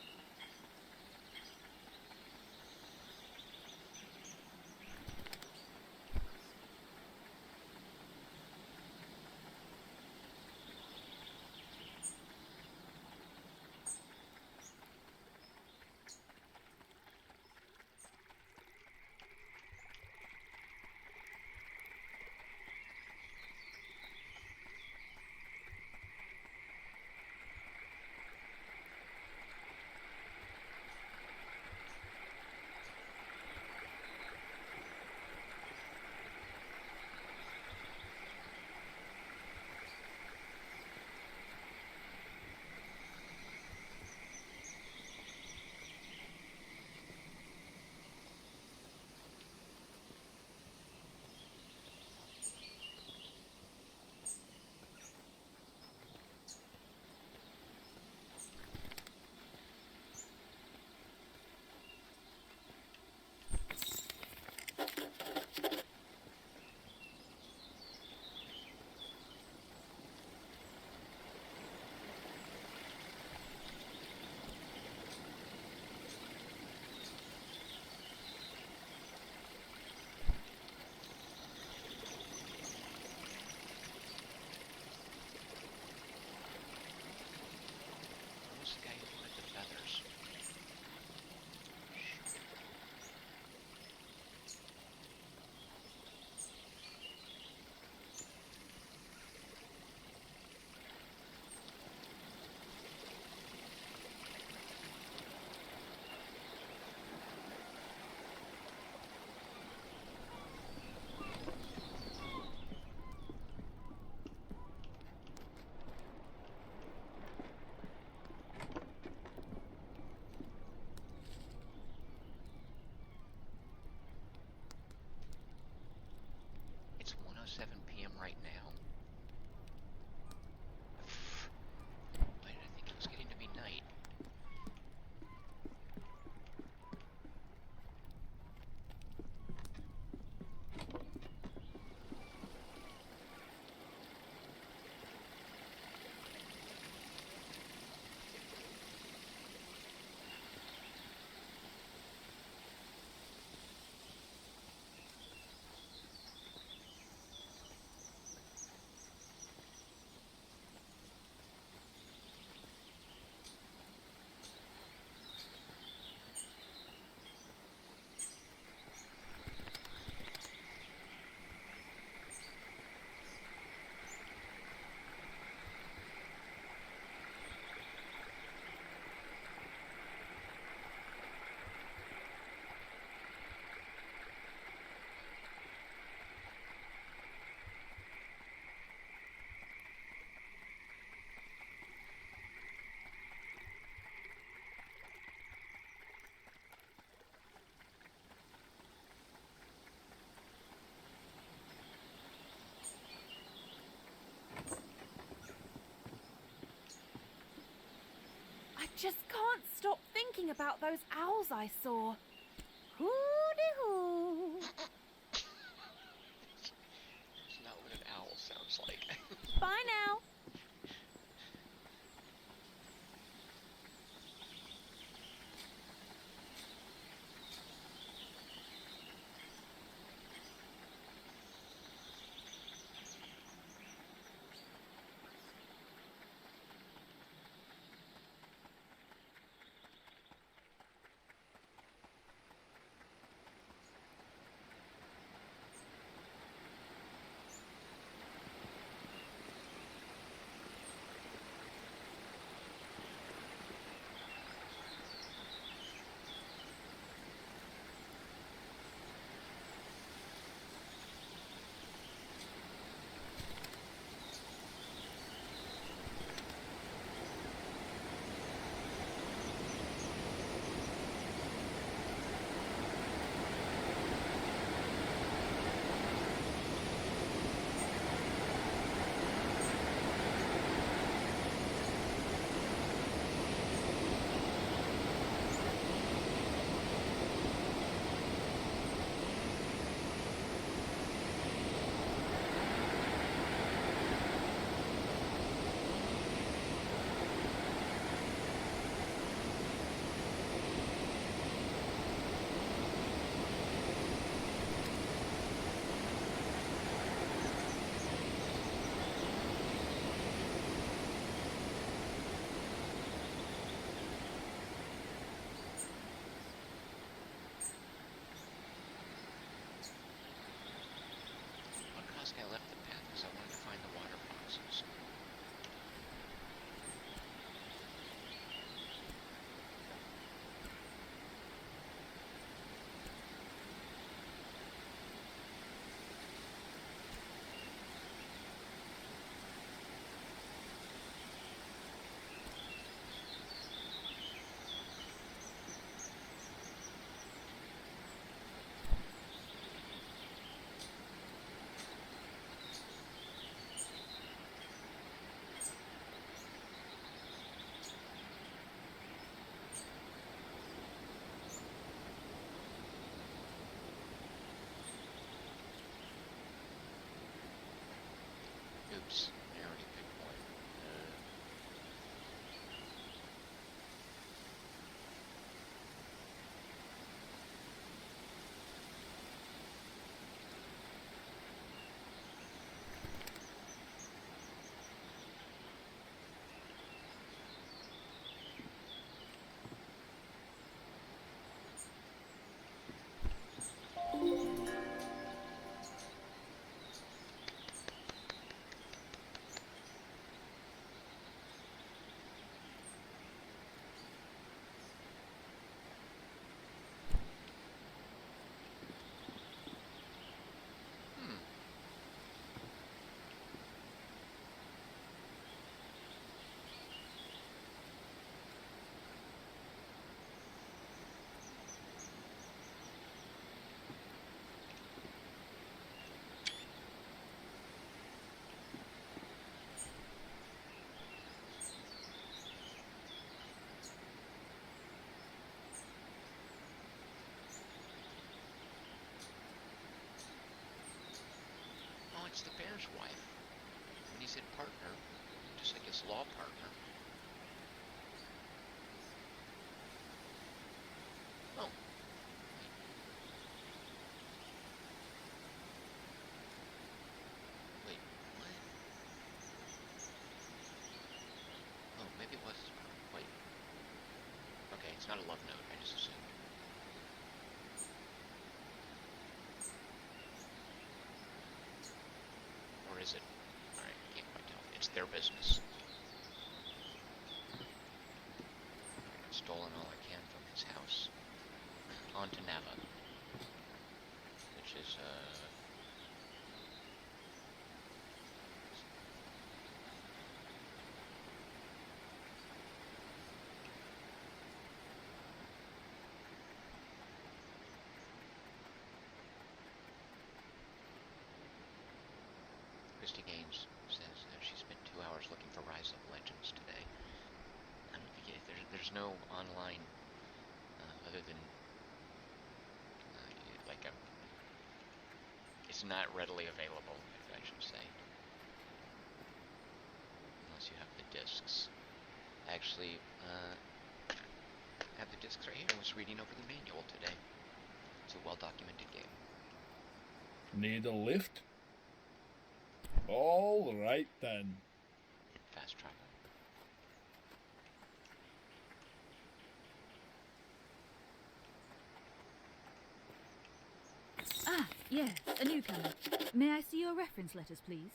just can't stop thinking about those owls I saw. Hoo-dee-hoo. That's not what an owl sounds like. Bye now. I left the path because I wanted to find the water boxes. Oops, I already picked one. It's the bear's wife. When he said partner, just like his law partner. Oh. Wait, what? Oh, maybe it was his partner. Wait. Okay, it's not a love note, I just assumed. Or is it? Alright, can't quite tell. It's their business. I've stolen all I can from his house. On to Nava. Which is, Christy Gaines says she spent 2 hours looking for Rise of Legends today. I don't think there's there's no online other than like a. It's not readily available, I should say, unless you have the discs. Actually, I have the discs right here. I was reading over the manual today. It's a well-documented game. Need a lift? All right then. Fast travel. Ah, yes, a newcomer. May I see your reference letters, please?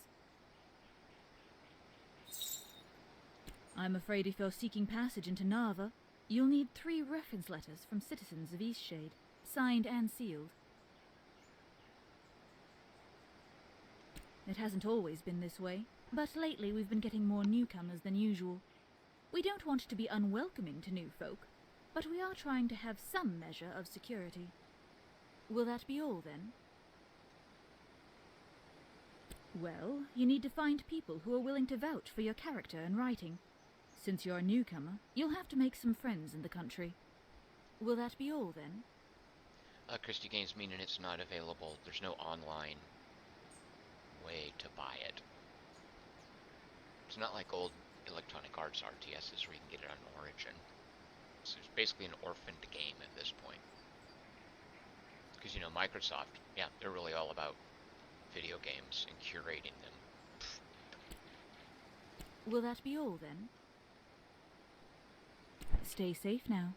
I'm afraid if you're seeking passage into Nava, you'll need 3 reference letters from citizens of Eastshade, signed and sealed. It hasn't always been this way, but lately we've been getting more newcomers than usual. We don't want to be unwelcoming to new folk, but we are trying to have some measure of security. Will that be all, then? Well, you need to find people who are willing to vouch for your character and writing. Since you're a newcomer, you'll have to make some friends in the country. Will that be all, then? Christie Games meaning it's not available. There's no online way to buy it. It's not like old Electronic Arts RTSs where you can get it on Origin. So it's basically an orphaned game at this point. Because, you know, Microsoft, yeah, they're really all about video games and curating them. Will that be all, then? Stay safe now.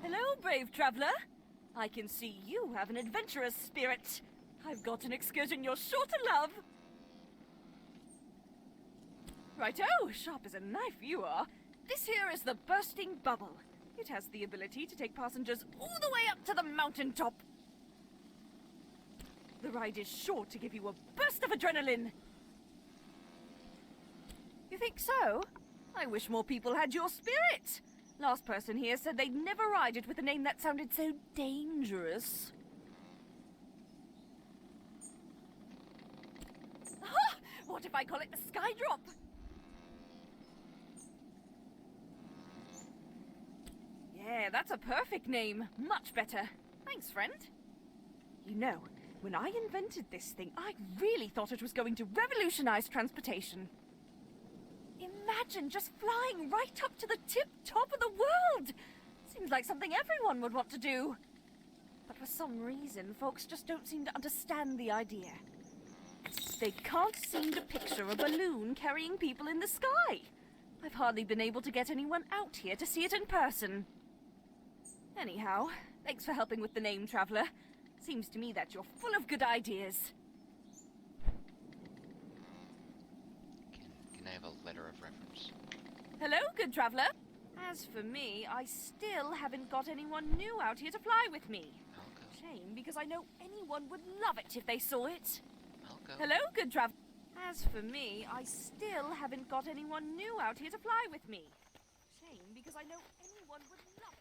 Hello, brave traveler. I can see you have an adventurous spirit. I've got an excursion you're sure to love. Righto, sharp as a knife you are. This here is the Bursting Bubble. It has the ability to take passengers all the way up to the mountaintop. The ride is sure to give you a burst of adrenaline. You think so? I wish more people had your spirit. Last person here said they'd never ride it with a name that sounded so dangerous. Ah, what if I call it the Skydrop? Yeah, that's a perfect name. Much better. Thanks, friend. You know, when I invented this thing, I really thought it was going to revolutionize transportation. Imagine just flying right up to the tip-top of the world! Seems like something everyone would want to do. But for some reason, folks just don't seem to understand the idea. They can't seem to picture a balloon carrying people in the sky. I've hardly been able to get anyone out here to see it in person. Anyhow, thanks for helping with the name, Traveler. Seems to me that you're full of good ideas. Can I have a letter of reference? Hello, good traveler. As for me, I still haven't got anyone new out here to fly with me. Shame, because I know anyone would love it if they saw it. Hello, good traveler. As for me, I still haven't got anyone new out here to fly with me. Shame, because I know anyone would love it.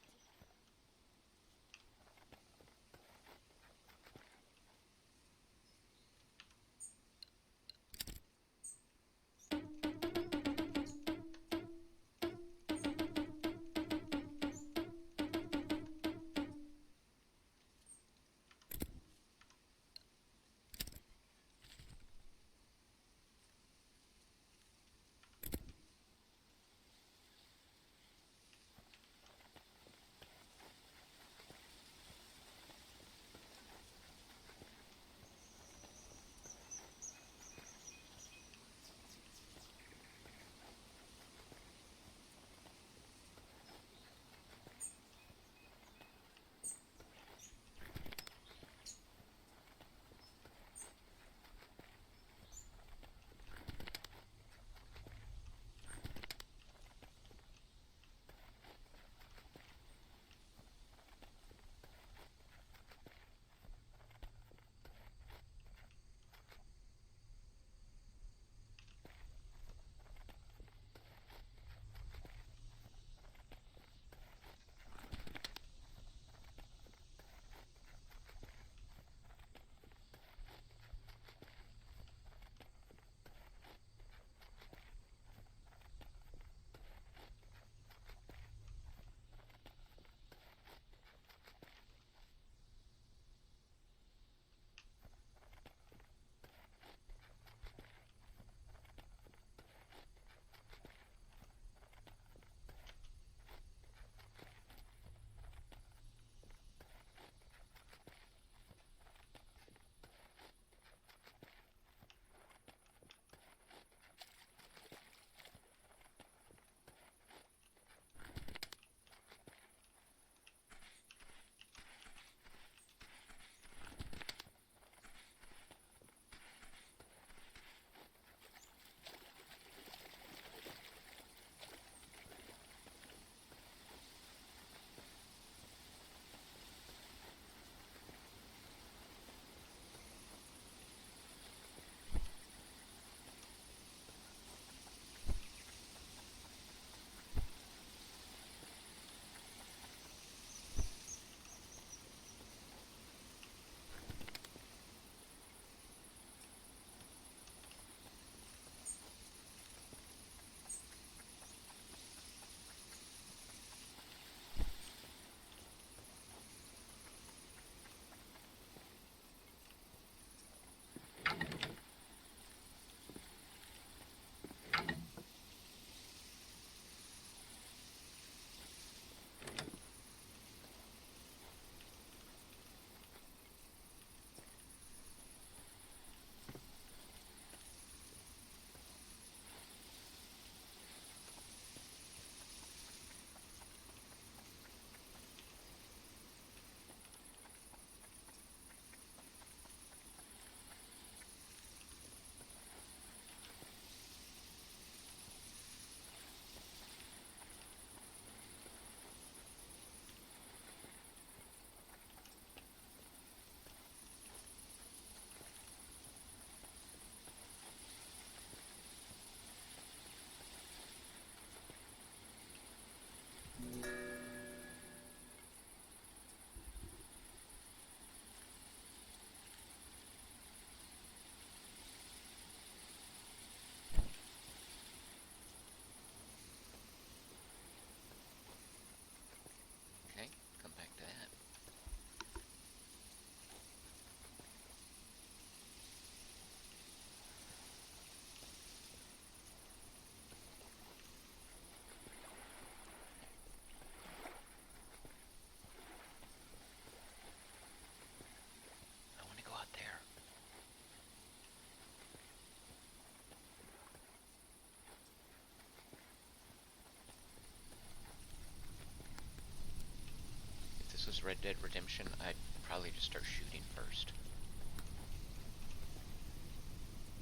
Dead Redemption, I'd probably just start shooting first.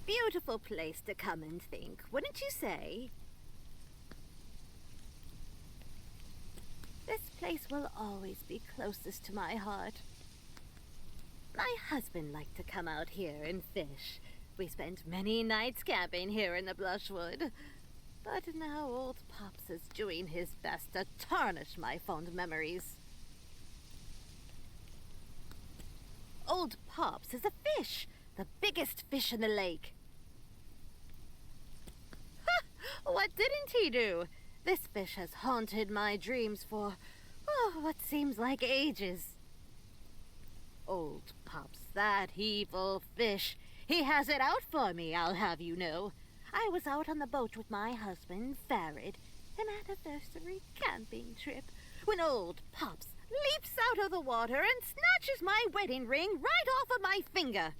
Beautiful place to come and think, wouldn't you say? This place will always be closest to my heart. My husband liked to come out here and fish. We spent many nights camping here in the Blushwood. But now old Pops is doing his best to tarnish my fond memories. Old Pops is a fish, the biggest fish in the lake. Ha! What didn't he do? This fish has haunted my dreams for, what seems like ages. Old Pops, that evil fish. He has it out for me, I'll have you know. I was out on the boat with my husband, Farid, an anniversary camping trip, when old Pops leaps out of the water and snatches my wedding ring right off of my finger.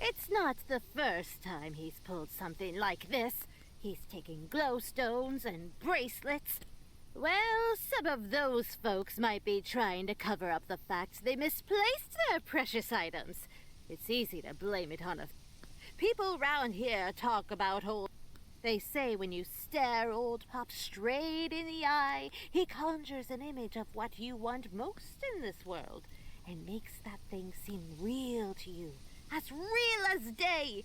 It's not the first time he's pulled something like this. He's taking glowstones and bracelets. Well, some of those folks might be trying to cover up the fact they misplaced their precious items. It's easy to blame it on people round here talk about old... They say when you stare old Pop straight in the eye, he conjures an image of what you want most in this world, and makes that thing seem real to you, as real as day.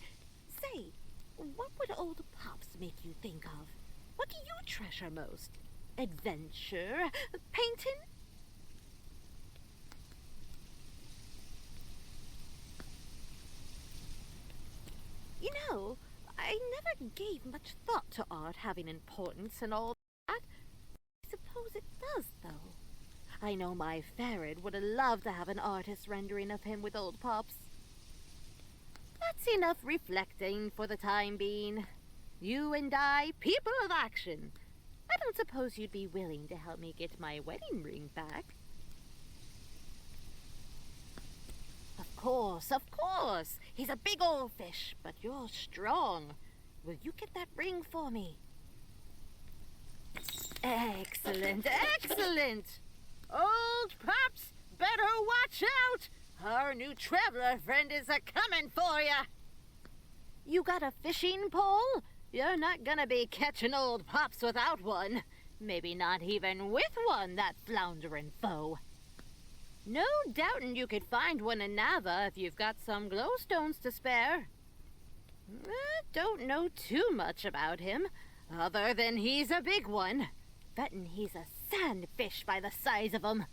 Say, what would old Pops make you think of? What do you treasure most? Adventure? Painting? You know, I never gave much thought to art having importance and all that. I suppose it does, though. I know my Farid would have loved to have an artist rendering of him with old Pops. That's enough reflecting for the time being. You and I, people of action. I don't suppose you'd be willing to help me get my wedding ring back. Of course, of course. He's a big old fish, but you're strong. Will you get that ring for me? Excellent, excellent. Old Pops, better watch out. Our new traveler friend is a-comin' for ya. You got a fishing pole? You're not gonna be catching old Pops without one. Maybe not even with one, that floundering foe. No doubtin' you could find one in Nava if you've got some glowstones to spare. Don't know too much about him, other than he's a big one. Bettin' he's a sandfish by the size of him.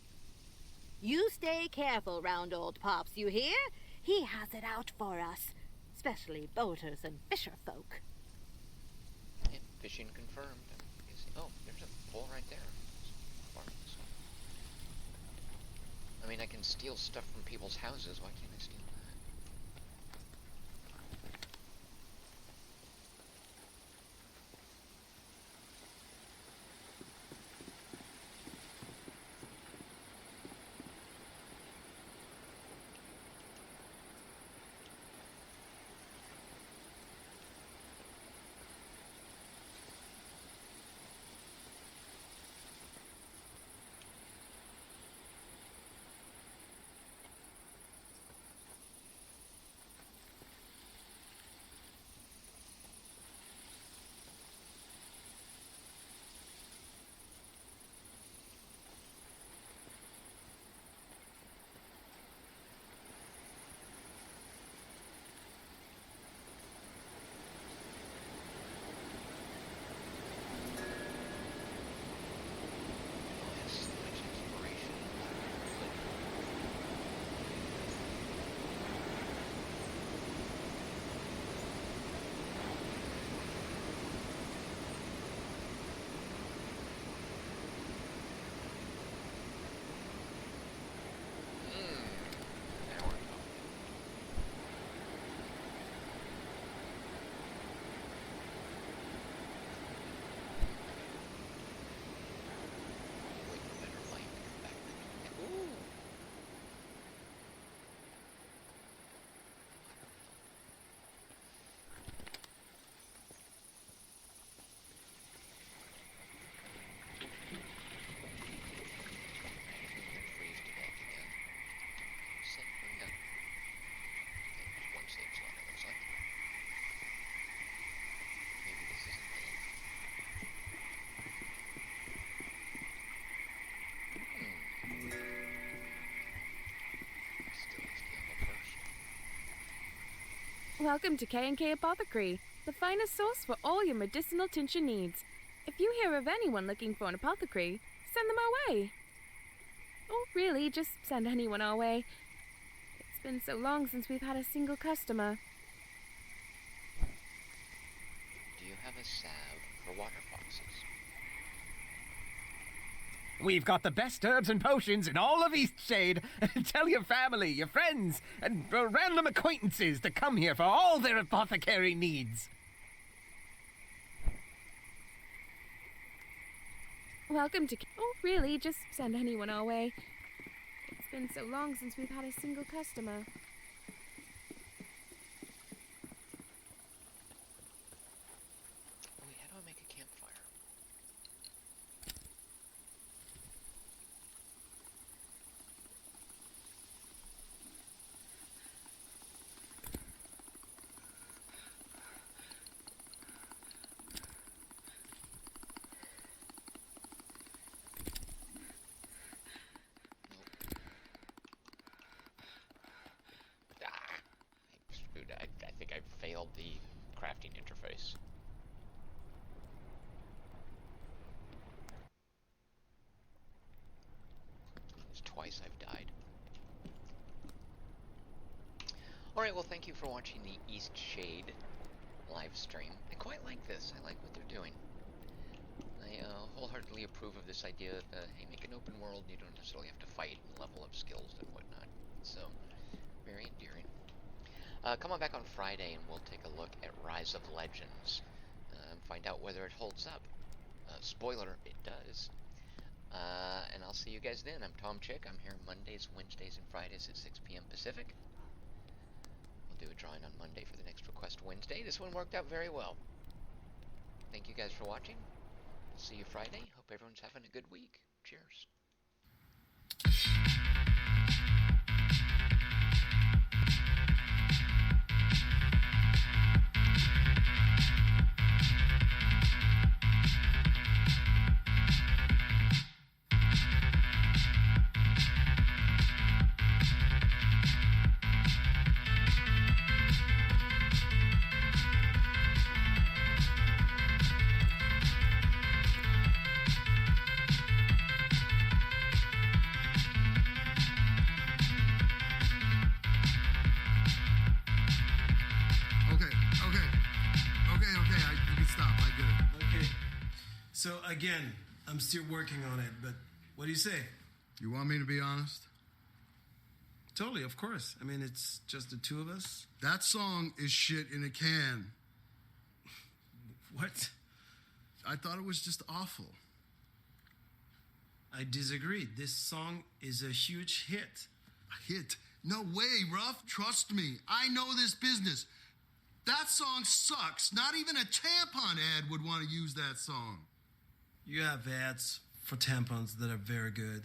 You stay careful round old Pops, you hear? He has it out for us, especially boaters and fisher folk. Yeah, fishing confirmed. Oh, there's a pole right there. I mean, I can steal stuff from people's houses. Why can't I steal that? Welcome to K&K Apothecary, the finest source for all your medicinal tincture needs. If you hear of anyone looking for an apothecary, send them our way. Or really, just send anyone our way. It's been so long since we've had a single customer. Do you have a salve for water foxes? We've got the best herbs and potions in all of Eastshade. Tell your family, your friends, and random acquaintances to come here for all their apothecary needs. Welcome to... Oh, really, just send anyone our way. It's been so long since we've had a single customer. Wait, how do I make a campfire? I think I failed the crafting interface. It's twice I've died. Alright, well thank you for watching the Eastshade live stream. I quite like this. I like what they're doing. I wholeheartedly approve of this idea of, hey, make an open world, you don't necessarily have to fight and level up skills and whatnot. So, very endearing. Come on back on Friday and we'll take a look at Rise of Legends. Find out whether it holds up. Spoiler, it does. And I'll see you guys then. I'm Tom Chick. I'm here Mondays, Wednesdays, and Fridays at 6 p.m. Pacific. We'll do a drawing on Monday for the next Request Wednesday. This one worked out very well. Thank you guys for watching. See you Friday. Hope everyone's having a good week. Cheers. So again, I'm still working on it, but what do you say? You want me to be honest? Totally, of course. I mean, it's just the two of us. That song is shit in a can. What? I thought it was just awful. I disagree. This song is a huge hit. A hit? No way, Ruff. Trust me. I know this business. That song sucks. Not even a tampon ad would want to use that song. You have ads for tampons that are very good.